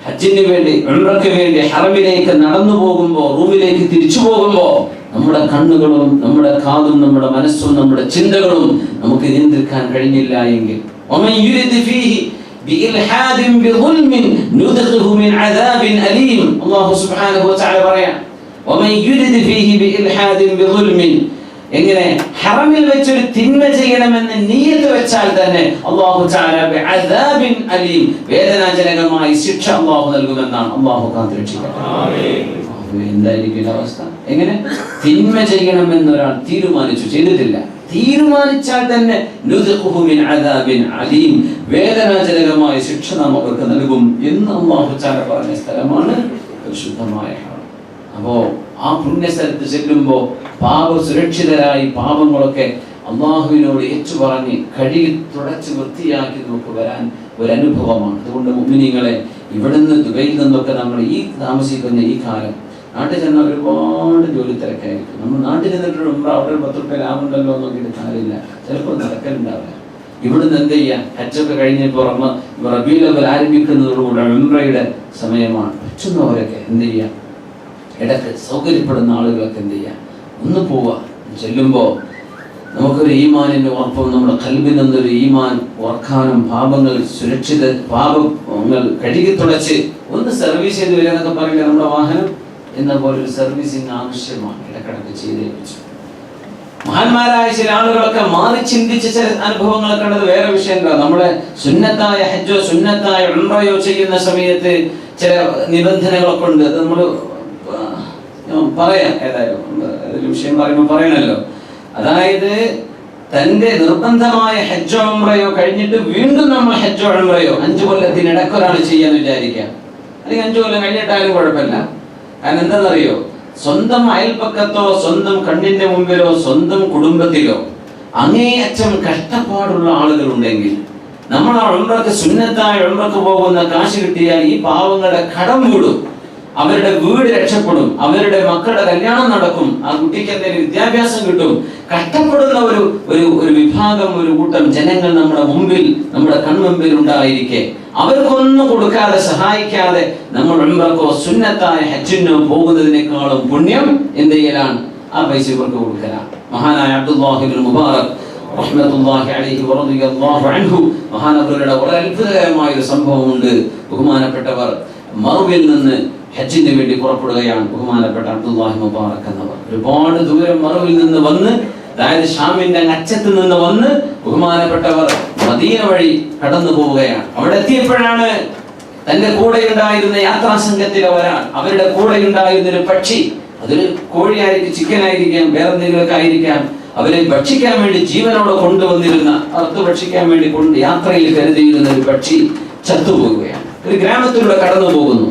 ഹജ്ജിന് വേണ്ടി ഉംറയ്ക്ക് വേണ്ടി ഹറമിലേക്ക് നടന്നു പോകുമ്പോൾ, റൂമിലേക്ക് തിരിച്ചു പോകുമ്പോൾ നമ്മുടെ കണ്ണുകളും നമ്മുടെ കാതും നമ്മുടെ മനസ്സും നമ്മുടെ ചിന്തകളും നമുക്ക് നിയന്ത്രിക്കാൻ കഴിഞ്ഞില്ല എങ്കിൽ ومن يرد فيه بإلحاد بظلم نذقه من عذاب أليم. الله سبحانه وتعالى പറയാം, ومن يرد فيه بإلحاد بظلم. എങ്ങനെ ഹറമിൽ വെച്ചൊരു തിന്മ ചെയ്യണമെന്ന് നിയ്യത്ത് വെച്ചാൽ തന്നെ അല്ലാഹു തആല ബിഅദാബിൻ അലീം, വേദനാജനകമായ ശിക്ഷ അല്ലാഹു നൽകുമെന്നാണ്. അല്ലാഹു കാത്തുരക്ഷിക്കട്ടെ. ആമീൻ. എന്തായിരിക്കും അവസ്ഥ? എങ്ങനെ തിന്മ ചെയ്യണമെന്ന് ഒരാൾ തീരുമാനിച്ചു, ചെയ്തിട്ടില്ല, തീരുമാനിച്ചാൽ തന്നെ നുദ്ഖുഹു മിൻ അദാബിൻ അലീം, വേദനാജനകമായ ശിക്ഷ നാം അവർക്ക് നൽകും എന്ന് അല്ലാഹു തആല പറഞ്ഞ സ്ഥലമാണ് പരിശുദ്ധമായ ഹറം. അപ്പോ ആ പുണ്യസ്ഥലത്ത് ചെല്ലുമ്പോൾ സുരക്ഷിതരായി പാപങ്ങളൊക്കെ അള്ളാഹുവിനോട് ഏറ്റുപറഞ്ഞ് കഴുകി തുടച്ച് വൃത്തിയാക്കി നമുക്ക് വരാൻ ഒരു അനുഭവമാണ്. അതുകൊണ്ട് മുഅ്മിനീങ്ങളെ, ഇവിടുന്ന് ദുബൈയിൽ നിന്നൊക്കെ നമ്മൾ ഈ താമസിക്കുന്ന ഈ കാലം നാട്ടിൽ ചെന്നാൽ ഒരുപാട് ജോലി തിരക്കായിരിക്കും. നമ്മൾ നാട്ടിൽ നിന്നിട്ട് അവിടെ 10 രൂപ ലാഭമുണ്ടല്ലോ നോക്കിയിട്ട് കാര്യമില്ല, ചിലപ്പോൾ നടക്കലുണ്ടാവില്ല. ഇവിടുന്ന് എന്ത് ചെയ്യാം? ഹജ്ജൊക്കെ കഴിഞ്ഞപ്പോൾ റബീഉൽ അവ്വൽ ആരംഭിക്കുന്നതോടുകൂടെ ഉംറയുടെ സമയമാണ്. പറ്റുന്നവരൊക്കെ എന്ത് ചെയ്യാം? ഇടയ്ക്ക് സൗകര്യപ്പെടുന്ന ആളുകളൊക്കെ എന്ത് ചെയ്യാം? ഒന്ന് പോവുക. ചെല്ലുമ്പോൾ നമുക്കൊരു ഈമാനിന്റെ ഉറപ്പും നമ്മുടെ ഖൽബിൽ നിന്നൊരു ഈമാൻ ഉറക്കാനും പാപങ്ങൾ പാപങ്ങൾ കഴുകി തുടച്ച് ഒന്ന് സർവീസ് ചെയ്ത് വരിക എന്നൊക്കെ പറയില്ല. നമ്മുടെ വാഹനം എന്ന പോലെ ഒരു സർവീസിങ് ആവശ്യമാണ്. ഇടക്കിടക്ക് ചെയ്തേപ്പിച്ചു. മഹാന്മാരായ ചില ആളുകളൊക്കെ മാറി ചിന്തിച്ച് ചില അനുഭവങ്ങളൊക്കെ ഉള്ളത് വേറെ വിഷയങ്ങളാണ്. നമ്മുടെ സുന്നത്തായ ഹജ്ജോ സുന്നത്തായ ഉംറയോ ചെയ്യുന്ന സമയത്ത് ചില നിബന്ധനകളൊക്കെ ഉണ്ട്. അത് നമ്മൾ പറയാം. ഏതായാലും വിഷയം പറയുമ്പോൾ പറയണല്ലോ. അതായത് തന്റെ നിർബന്ധമായ ഹജ്ജോ ഉംറയോ കഴിഞ്ഞിട്ട് വീണ്ടും നമ്മൾ ഹജ്ജോ ഉംറയോ 5 കൊല്ലത്തിനിടയ്ക്ക് ഒരാൾ ചെയ്യാന്ന് വിചാരിക്കാം. അല്ലെങ്കിൽ 5 കൊല്ലം കഴിഞ്ഞിട്ടാലും കുഴപ്പമില്ല. കാരണം എന്താണെന്നറിയോ, സ്വന്തം അയൽപക്കത്തോ സ്വന്തം കണ്ണിന്റെ മുമ്പിലോ സ്വന്തം കുടുംബത്തിലോ അങ്ങേയറ്റം കഷ്ടപ്പാടുള്ള ആളുകളുണ്ടെങ്കിൽ നമ്മൾ ആ ഉംറക്ക് സുന്നത്തായ ഉംറക്ക് പോകുന്ന കാശ് കിട്ടിയാൽ ഈ പാവങ്ങളുടെ കടം വീടും, അവരുടെ വീട് രക്ഷപ്പെടും, അവരുടെ മക്കളുടെ കല്യാണം നടക്കും, ആ കുട്ടിക്ക് എന്തെങ്കിലും വിദ്യാഭ്യാസം കിട്ടും. കഷ്ടപ്പെടുന്ന ഒരു വിഭാഗം, ഒരു കൂട്ടം ജനങ്ങൾ നമ്മുടെ മുമ്പിൽ, നമ്മുടെ കൺമുമ്പിൽ ഉണ്ടായിരിക്കെ അവർക്കൊന്നും കൊടുക്കാതെ സഹായിക്കാതെ നമ്മൾ ഉംറക്കോ സുന്നത്തായ ഹജ്ജിനോ പോകുന്നതിനേക്കാളും പുണ്യം എന്ത് ചെയ്യലാണ്? ആ പൈസ ഇവർക്ക് കൊടുക്കലാണ്. മഹാനായ അബ്ദുല്ലാഹി ഇബ്നു മുബാറക് റഹ്മത്തുള്ളാഹി അലൈഹി വറളിയല്ലാഹു അൻഹു മഹാനവറുകളുടെ വളരെ അത്ഭുതകരമായ ഒരു സംഭവമുണ്ട്. ബഹുമാനപ്പെട്ടവർ മറുവിൽ നിന്ന് ഹജ്ജിന് വേണ്ടി പുറപ്പെടുകയാണ്. ബഹുമാനപ്പെട്ട അബ്ദുല്ലാഹി മുബാറക് എന്നവർ ഒരുപാട് ദൂരം മറുവിൽ നിന്ന് വന്ന്, അതായത് ഷാമിന്റെ അറ്റത്ത് നിന്ന് വന്ന് ബഹുമാനപ്പെട്ടവർ മദീന വഴി കടന്നു പോവുകയാണ്. അവിടെ എത്തിയപ്പോഴാണ് തന്റെ കൂടെ ഉണ്ടായിരുന്ന യാത്രാ സംഘത്തിലെ ഒരാൾ, അവരുടെ കൂടെ ഉണ്ടായിരുന്ന ഒരു പക്ഷി, അതൊരു കോഴിയായിരിക്കും, ചിക്കൻ ആയിരിക്കാം, വേറെ എന്തെങ്കിലുമൊക്കെ ആയിരിക്കാം, അവരെ ഭക്ഷിക്കാൻ വേണ്ടി ജീവനോടെ കൊണ്ടുവന്നിരുന്ന, അറുത്ത് ഭക്ഷിക്കാൻ വേണ്ടി യാത്രയിൽ കരുതിയിരുന്ന ഒരു പക്ഷി ചത്തുപോകുകയാണ്. ഒരു ഗ്രാമത്തിലൂടെ കടന്നു പോകുന്നു.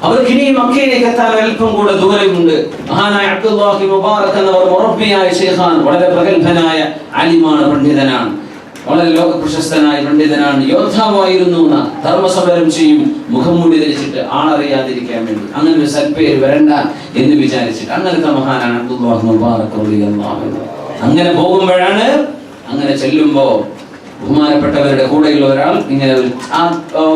അവർക്ക് ഇനി മക്കയിലേക്ക് എത്താൻ അല്പം കൂടെ ദൂരമുണ്ട്. മഹാനായ അബ്ദുല്ലാഹി മുബാറക് എന്നവർ മുറബ്ബിയായ ശൈഖാൻ, വളരെ പ്രഗത്ഭനായ ആലിമാണ്, പണ്ഡിതനാണ്, വളരെ ലോക പ്രശസ്തനായ പണ്ഡിതനാണ്, യോദ്ധാവായിരുന്നു. ധർമ്മസമരം ചെയ്യും, മുഖംമൂടി ധരിച്ചിട്ട് ആളറിയാതിരിക്കാൻ വേണ്ടി, അങ്ങനെ ഒരു സൽപ്പേര് വരണ്ട എന്ന് വിചാരിച്ചിട്ട് അങ്ങനത്തെ മഹാനാണ് അബ്ദുല്ലാഹി മുബാറക് റളിയല്ലാഹു അൻഹു. അങ്ങനെ പോകുമ്പോഴാണ്, അങ്ങനെ ചെല്ലുമ്പോ ബഹുമാനപ്പെട്ടവരുടെ കൂടെയുള്ള ഒരാൾ ഇങ്ങനെ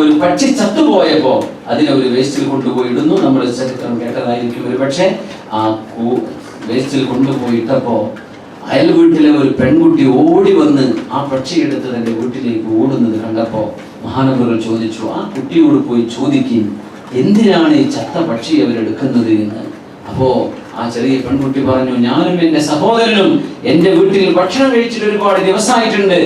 ഒരു പക്ഷി ചത്തുപോയപ്പോ അതിനെ ഒരു വേസ്റ്റിൽ കൊണ്ടുപോയി ഇടുന്നു. നമ്മൾ ചരിത്രം കേട്ടതായിരിക്കും ഒരു പക്ഷേ. ആ വേസ്റ്റിൽ കൊണ്ടുപോയി ഇട്ടപ്പോ അയൽ വീട്ടിലെ ഒരു പെൺകുട്ടി ഓടി വന്ന് ആ പക്ഷി എടുത്ത് തന്റെ വീട്ടിലേക്ക് ഓടുന്നത് കണ്ടപ്പോ മഹാനവറുകൾ ചോദിച്ചു, ആ കുട്ടിയോട് പോയി ചോദിക്കും, എന്തിനാണ് ഈ ചത്ത പക്ഷി അവരെടുക്കുന്നത് എന്ന്. അപ്പോ ആ ചെറിയ പെൺകുട്ടി പറഞ്ഞു, ഞാനും എന്റെ സഹോദരനും എന്റെ വീട്ടിൽ ഭക്ഷണം കഴിച്ചിട്ട് ഒരുപാട് ദിവസമായിട്ടുണ്ട്.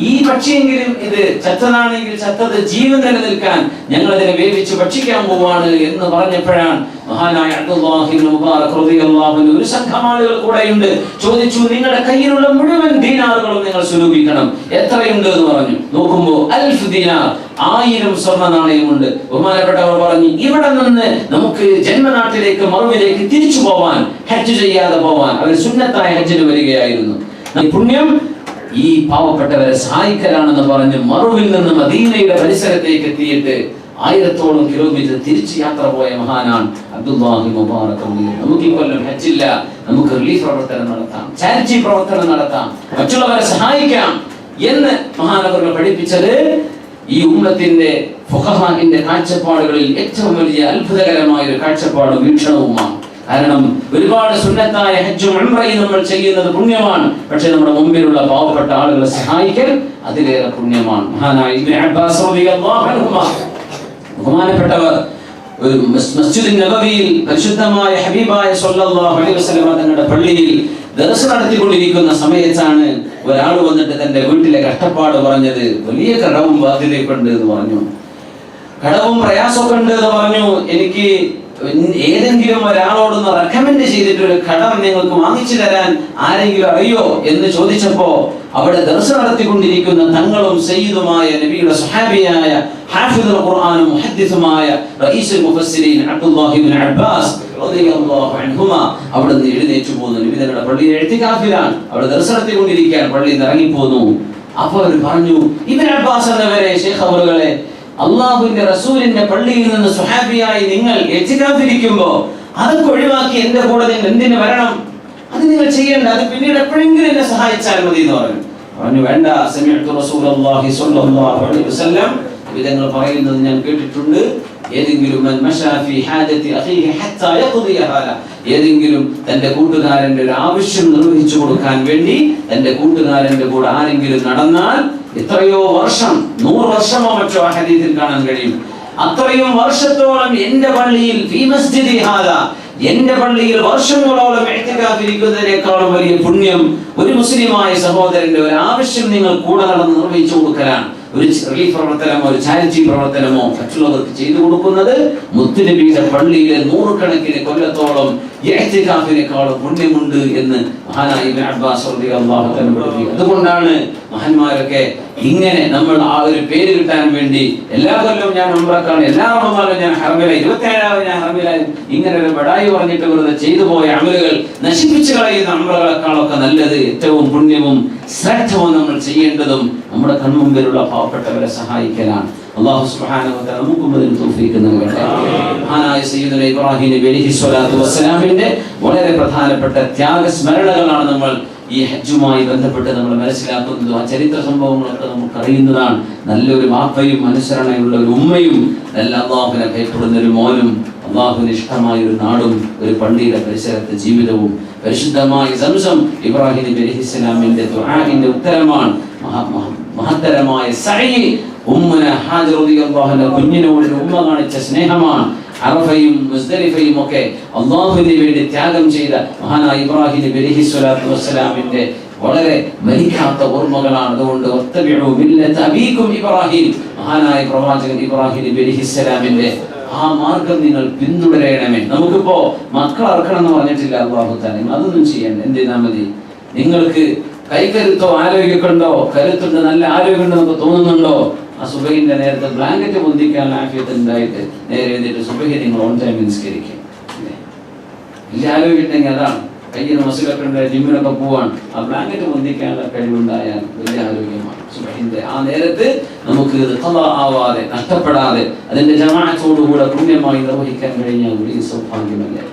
ഈ പക്ഷിയെങ്കിലും ഇത് ചത്തതാണെങ്കിൽ ചത്തത് ജീവൻ നിലനിൽക്കാൻ ഞങ്ങൾ അതിനെ വേവിച്ച് ഭക്ഷിക്കാൻ പോവാണ് എന്ന് പറഞ്ഞപ്പോഴാണ് മഹാനായ അബ്ദുല്ലാഹി ഇബ്നു മുബാറക് റളിയല്ലാഹു അൻഹു ഒരു സംഘം ആളുകൾ കൂടെയുണ്ട്. ചോദിച്ചു, നിങ്ങളുടെ കയ്യിലുള്ള മുഴുവൻ ദീനാറുകളും നിങ്ങൾ സ്വരൂപിക്കണം. എത്രയുണ്ട് എന്ന് പറഞ്ഞു. നോക്കുമ്പോ 1000 ദീനാർ, 1000 സ്വർണ്ണ നാണയമുണ്ട്. ബഹുമാനപ്പെട്ടവർ പറഞ്ഞു, ഇവിടെ നിന്ന് നമുക്ക് ജന്മനാട്ടിലേക്ക് മറുവിലേക്ക് തിരിച്ചു പോവാൻ, ഹജ്ജ് ചെയ്യാതെ പോവാൻ. അവർ സുന്നത്തായ ഹജ്ജിന് വരികയായിരുന്നു. പുണ്യം ഈ പാവപ്പെട്ടവരെ സഹായിക്കലാണെന്ന് പറഞ്ഞ് മറുവിൽ നിന്ന് മദീനയുടെ പരിസരത്തേക്ക് എത്തിയിട്ട് 1000ഓളം കിലോമീറ്റർ തിരിച്ച് യാത്ര പോയ മഹാനാണ് അബ്ദുല്ലാഹി മുബാറക്. നമുക്ക് ഈ കൊല്ലം ഹജ്ജില്ല, നമുക്ക് റിലീഫ് പ്രവർത്തനം നടത്താം, ചാരിറ്റി പ്രവർത്തനം നടത്താം, മറ്റുള്ളവരെ സഹായിക്കാം എന്ന് മഹാനവറുകൾ പഠിപ്പിച്ചത് ഈ ഉമ്മത്തിന്റെ ഫുഖഹാഇന്റെ കാഴ്ചപ്പാടുകളിൽ ഏറ്റവും വലിയ അത്ഭുതകരമായ ഒരു കാഴ്ചപ്പാടും വീക്ഷണവുമാണ്. കാരണം ഒരുപാട് സുന്നത്തായ ഹജ്ജും ഉംറയും നമ്മൾ ചെയ്യുന്നത് പുണ്യമാണ്. പക്ഷെ നമ്മുടെ മുമ്പിലുള്ള പാവപ്പെട്ട ആളുകളെ സഹായിക്കൽ അതിലേറെ പുണ്യമാണ്. മഹാനായ ഇബ്നു അബ്ബാസ് റളിയല്ലാഹു അൻഹുമാ ബഹുമാനപ്പെട്ടവർ ഒരു മസ്ജിദുൻ നബവിയിൽ പരിശുദ്ധമായ ഹബീബായ സ്വല്ലല്ലാഹു അലൈഹി വസല്ലം തങ്ങളുടെ പള്ളിയിൽ ദർസ് നടത്തിക്കൊണ്ടിരിക്കുന്ന സമയത്താണ് ഒരാൾ വന്നിട്ട് തന്റെ വീട്ടിലെ കഷ്ടപ്പാട് പറഞ്ഞത്. വലിയ കടവും ബാധ്യതയൊക്കെ ഉണ്ട് എന്ന് പറഞ്ഞു, കടവും പ്രയാസമൊക്കെ ഉണ്ട് എന്ന് പറഞ്ഞു. എനിക്ക് ഏതെങ്കിലും ഒരാളോടൊന്ന് റെക്കമെൻഡ് ചെയ്തിട്ട് ഒരു കടം നിങ്ങൾക്ക് വാങ്ങിച്ചു തരാൻ ആരെങ്കിലും അറിയോ എന്ന് ചോദിച്ചപ്പോ അവിടെ ദർസ് നടത്തിക്കൊണ്ടിരിക്കുന്ന തങ്ങളും സയ്യിദുമായ നബിയുടെ സ്വഹാബിയായ ഹാഫിദുൽ ഖുർആനും മുഹദ്ദിസുമായ റഈസുൽ മുഫസ്സിരീൻ അബ്ദുല്ലാഹി ഇബ്നു അബ്ബാസ് റളിയല്ലാഹു അൻഹുമാ അവിടെ നിന്ന് എഴുന്നേറ്റ് പോന്നു. നബി തങ്ങളുടെ പള്ളിയിൽ ഇഅ്തികാഫിലാണ്, അവിടെ ദർസ് നടത്തിക്കൊണ്ടിരിക്കുകയാണ്, പള്ളിയിൽ നിന്ന് ഇറങ്ങിപ്പോന്നു. അപ്പോൾ അവർ പറഞ്ഞു, ഇബ്നു അബ്ബാസ് എന്നവരെ ശൈഖ് അവറുകളെ, അള്ളാഹുവിന്റെ റസൂലിന്റെ പള്ളിയിൽ നിന്ന് സ്വഹാബിയായി നിങ്ങൾ ഇഅ്തികാഫിരിക്കുമ്പോ അതൊക്കെ ഒഴിവാക്കി എന്റെ കൂടെ നിങ്ങൾ എന്തിനു വരണം? അത് നിങ്ങൾ ചെയ്യേണ്ട, അത് പിന്നീട് എപ്പോഴെങ്കിലും എന്നെ സഹായിച്ചാൽ മതി എന്ന് പറഞ്ഞു. വേണ്ട, സമിഅ്തു റസൂലുള്ളാഹി സ്വല്ലല്ലാഹു അലൈഹി വസല്ലം വിധങ്ങൾ പറയുന്നത് ഞാൻ കേട്ടിട്ടുണ്ട്. ഏതെങ്കിലും ഏതെങ്കിലും തന്റെ കൂട്ടുകാരന്റെ ഒരു ആവശ്യം നിർവഹിച്ചു കൊടുക്കാൻ വേണ്ടി തന്റെ കൂട്ടുകാരന്റെ കൂടെ ആരെങ്കിലും നടന്നാൽ എത്രയോ വർഷം, 100 വർഷമോ മറ്റോ ആ ഹദീസിൽ കാണാൻ കഴിയും. അത്രയും വർഷത്തോളം എന്റെ പള്ളിയിൽ ഫീ മസ്ജിദി ഹാദാ, എന്റെ പള്ളിയിൽ വർഷങ്ങളോളം ഇഅ്തികാഫിരിക്കുന്നതിനേക്കാളും വലിയ പുണ്യം ഒരു മുസ്ലിമായ സഹോദരന്റെ ഒരു ആവശ്യം നിങ്ങൾ കൂടെ നടന്ന് നിർവഹിച്ചു കൊടുക്കലാണ്. ഒരു റിലീഫ് പ്രവർത്തനമോ ഒരു ചാരിറ്റി പ്രവർത്തനമോ മറ്റുള്ളവർക്ക് ചെയ്തു കൊടുക്കുന്നത് മുത്തുനബിയുടെ പള്ളിയിലെ 100 കണക്കിന് കൊല്ലത്തോളം ഇഅ്തികാഫിനേക്കാളും പുണ്യമുണ്ട് എന്ന് മഹാനായ ഇബ്നു അബ്ബാസ് റളിയല്ലാഹു അൻഹു പഠിപ്പിച്ചു. അതുകൊണ്ടാണ് മഹാന്മാരൊക്കെ ഇങ്ങനെ നമ്മൾ ആ ഒരു പേര് കിട്ടാൻ വേണ്ടി എല്ലാ കൊല്ലവും ഞാൻ ഉംറക്കാണ്, എല്ലാ റമദാനും ഞാൻ ഹറമിലായി, 27 ഞാൻ ഹറമിലായി, ഇങ്ങനെ ഒരു ബടായി പറഞ്ഞിട്ട് വെറുതെ ചെയ്തു പോയ അമലുകൾ നശിപ്പിച്ചു കളയുന്ന അമലുകളെക്കാളൊക്കെ നല്ലത്, ഏറ്റവും പുണ്യവും ശ്രേഷ്ഠവും നമ്മൾ ചെയ്യേണ്ടതും നമ്മുടെ കൺമുമ്പിലുള്ള പാവപ്പെട്ടവരെ സഹായിക്കലാണ്. അല്ലാഹു സുബ്ഹാനഹു വ തആല നമുക്കും അതിന് തൗഫീഖ് നൽകട്ടെ. മഹാനായ സയ്യിദുനാ ഇബ്രാഹിം നബി അലൈഹി സ്വലാത്തു വസ്സലാമിന്റെ വളരെ പ്രധാനപ്പെട്ട ത്യാഗസ്മരണകളാണ് നമ്മൾ ഈ ഹജ്ജുമായി ബന്ധപ്പെട്ട് നമ്മൾ മനസ്സിലാക്കുന്നത്. ആ ചരിത്ര സംഭവങ്ങളൊക്കെ നമുക്ക് അറിയുന്നതാണ്. നല്ലൊരു വാപ്പയും അനുസരണയുള്ള ഒരു ഉമ്മയും, നല്ല അള്ളാഹുവിനെ ഭയപ്പെടുന്ന ഒരു മോനും, അള്ളാഹുവിന് ഇഷ്ടമായ ഒരു നാടും, ഒരു പള്ളിയുടെ പരിസരത്തെ ജീവിതവും, പരിശുദ്ധമായ സംസം ഇബ്രാഹിം നബി അലൈഹിസ്സലാമിന്റെ ദുആഇന്റെ ഉത്തരമാണ്. മഹത്തരമായ സഅയ് ഉമ്മന ഹാജർ റളിയല്ലാഹു അൻഹ കുഞ്ഞിനോട് ഉമ്മ കാണിച്ച സ്നേഹമാണ്. അറഫയും മുസ്ദലിഫയും ഒക്കെ അല്ലാഹുവിന് വേണ്ടി ത്യാഗം ചെയ്ത മഹാനായ ഇബ്രാഹിം നബി അലൈഹിസ്സലാത്തു വസ്സലാമിന്റെ വളരെ മരിക്കാത്ത ഓർമ്മകളാണ്. അതുകൊണ്ട് വത്തബിഉ മില്ലത അബീകും ഇബ്രാഹിം, മഹാനായ പ്രവാചകൻ ഇബ്രാഹിം നബി അലൈഹിസ്സലാമിന്റെ ആ മാർഗം നിങ്ങൾ പിന്തുടരണമേ. നമുക്കിപ്പോ മക്കൾ അറക്കണം എന്ന് പറഞ്ഞിട്ടില്ല അല്ലാഹു തആല, അതൊന്നും ചെയ്യണ്ട. എന്തിനാ മതി? നിങ്ങൾക്ക് കൈകരുത്തോ ആരോഗ്യമൊക്കെയുണ്ടോ, കരുത്തുണ്ട്, നല്ല ആരോഗ്യമുണ്ടോ നമുക്ക് തോന്നുന്നുണ്ടോ? ആ സുബഹിന്റെ നേരത്തെ ബ്ലാങ്കറ്റ് പൊന്തിക്കാൻ ആഫിയത്ത് ഉണ്ടായിട്ട് നേരെ എഴുതിയിട്ട് സുബഹി നിങ്ങൾ ഓൺ ടൈം നിസ്കരിക്കുക. വലിയ ആരോഗ്യം ഉണ്ടെങ്കിൽ അതാണ്. കയ്യിന് മസിലൊക്കെ ഉണ്ടായി ജിമ്മിനൊക്കെ പോവാൻ ആ ബ്ലാങ്കറ്റ് പൊന്തിക്കാനുള്ള കഴിവുണ്ടായാൽ വലിയ ആരോഗ്യമാണ്. സുബഹിന്റെ ആ നേരത്ത് നമുക്ക് ഖളാ ആവാതെ, നഷ്ടപ്പെടാതെ അതിന്റെ ജമാഅത്തോടുകൂടെ പുണ്യമായി നിർവഹിക്കാൻ കഴിഞ്ഞാൽ വലിയ സൗഭാഗ്യമല്ലേ.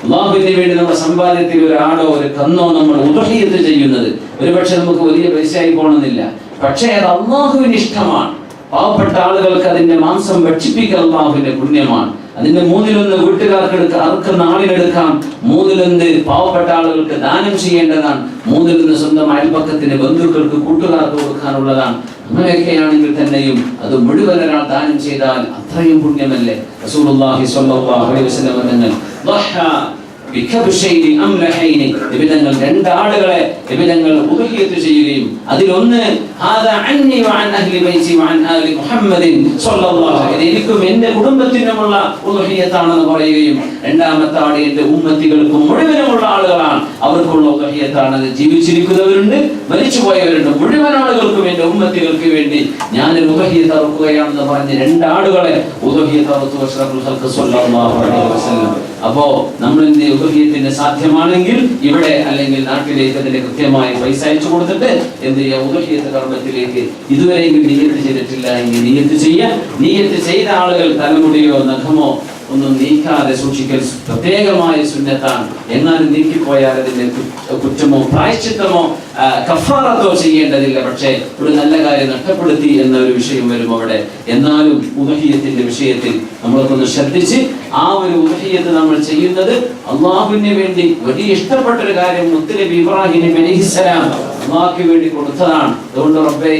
അല്ലാഹുവിന് വേണ്ടി നമ്മുടെ സമ്പാദ്യത്തിൽ ഒരു ആടോ ഒരു കന്നോ നമ്മൾ ഉദ്ഹിയത്ത് ചെയ്യുന്നത് ഒരുപക്ഷെ നമുക്ക് വലിയ പൈസയായി പോകണമെന്നില്ല, പക്ഷേ അത് അല്ലാഹുവിന് ഇഷ്ടമാണ്. പാവപ്പെട്ട ആളുകൾക്ക് അതിന്റെ മാംസം ഭക്ഷിപ്പിക്കൽ അല്ലാഹുവിന്റെ പുണ്യമാണ്. അതിന്റെ 1/3 വീട്ടുകാർക്ക് എടുക്കാം, അറുക്കുന്ന ആളിനെടുക്കാം, 1/3 പാവപ്പെട്ട ആളുകൾക്ക് ദാനം ചെയ്യേണ്ടതാണ്, 1/3 സ്വന്തം അയൽപക്കത്തിന്, ബന്ധുക്കൾക്ക്, കൂട്ടുകാർക്ക് കൊടുക്കാനുള്ളതാണ്. അങ്ങനെയൊക്കെയാണെങ്കിൽ തന്നെയും അത് മുഴുവൻ ഒരാൾ ദാനം ചെയ്താൽ അത്രയും പുണ്യമല്ലേ. റസൂലുള്ളാഹി സ്വല്ലല്ലാഹു അലൈഹി വസല്ലം തങ്ങൾ നിബിധങ്ങൾ 2 ആടുകളെ നിബിധങ്ങൾ ഉദ്ഹിയത്ത് ചെയ്യുകയും അതിലൊന്ന് എനിക്കും എന്റെ കുടുംബത്തിനുമുള്ള ഉദ്ഹിയത്താണെന്ന് പറയുകയും, രണ്ടാമത്തെ ആട് എന്റെ ഉമ്മത്തികൾക്കും മുഴുവനുമുള്ള ആളുകളാണ്, അവർക്കുള്ള ഉദ്ഹിയത്താണ്. ജീവിച്ചിരിക്കുന്നവരുണ്ട്, മരിച്ചുപോയവരുണ്ട്, മുഴുവൻ ആളുകൾക്കും എന്റെ ഉമ്മത്തികൾക്ക് വേണ്ടി ഞാനൊരു ഉദ്ഹിയത്ത് അറുക്കുകയാണെന്ന് പറഞ്ഞ് 2 ആടുകളെ ഉദ്ഹിയത്ത് അറുത്തു അഷ്റഫുൽ ഖൽഖ് സ്വല്ലല്ലാഹു അലൈഹി വസല്ലം. അപ്പോ നമ്മളിന്റെ ഉദ്ഹിയത്തിന് സാധ്യമാണെങ്കിൽ ഇവിടെ അല്ലെങ്കിൽ നാട്ടിലേക്ക് അതിന്റെ കൃത്യമായി പൈസ അയച്ചു കൊടുത്തിട്ട് എന്ത് ചെയ്യുക, ഉദ്ഹിയത്ത് കർമ്മത്തിലേക്ക് ഇതുവരെയെങ്കിലും നിയ്യത്ത് ചെയ്തിട്ടില്ല എങ്കിൽ നിയ്യത്ത് ചെയ്യാൻ. നിയ്യത്ത് ചെയ്ത ആളുകൾ തലമുടിയോ നഖമോ ഒന്നും നീക്കാതെ സൂക്ഷിക്കൽ പ്രത്യേകമായ സുന്നത്താണ്. എങ്ങാനും നീക്കിപ്പോയാൽ അതിന്റെ കുറ്റമോ പ്രായശ്ചിത്തമോ കഫാറത്തോ ചെയ്യേണ്ടതില്ല. പക്ഷേ ഒരു നല്ല കാര്യം നഷ്ടപ്പെടുത്തി എന്നൊരു വിഷയം വരും അവിടെ. എന്നാലും ഉദ്ഹിയത്തിന്റെ വിഷയത്തിൽ നമ്മളൊന്ന് ശ്രദ്ധിച്ച് ആ ഒരു ഉദ്ഹിയത്ത് നമ്മൾ ചെയ്യുന്നത് അള്ളാഹുവിന് വേണ്ടി വലിയ ഇഷ്ടപ്പെട്ട ഒരു കാര്യം. മുത്തുനബി ഇബ്രാഹിം നബി അലൈഹിസ്സലാം അള്ളാഹുവിന് വേണ്ടി കൊടുത്തതാണ്. അതുകൊണ്ട് റബ്ബേ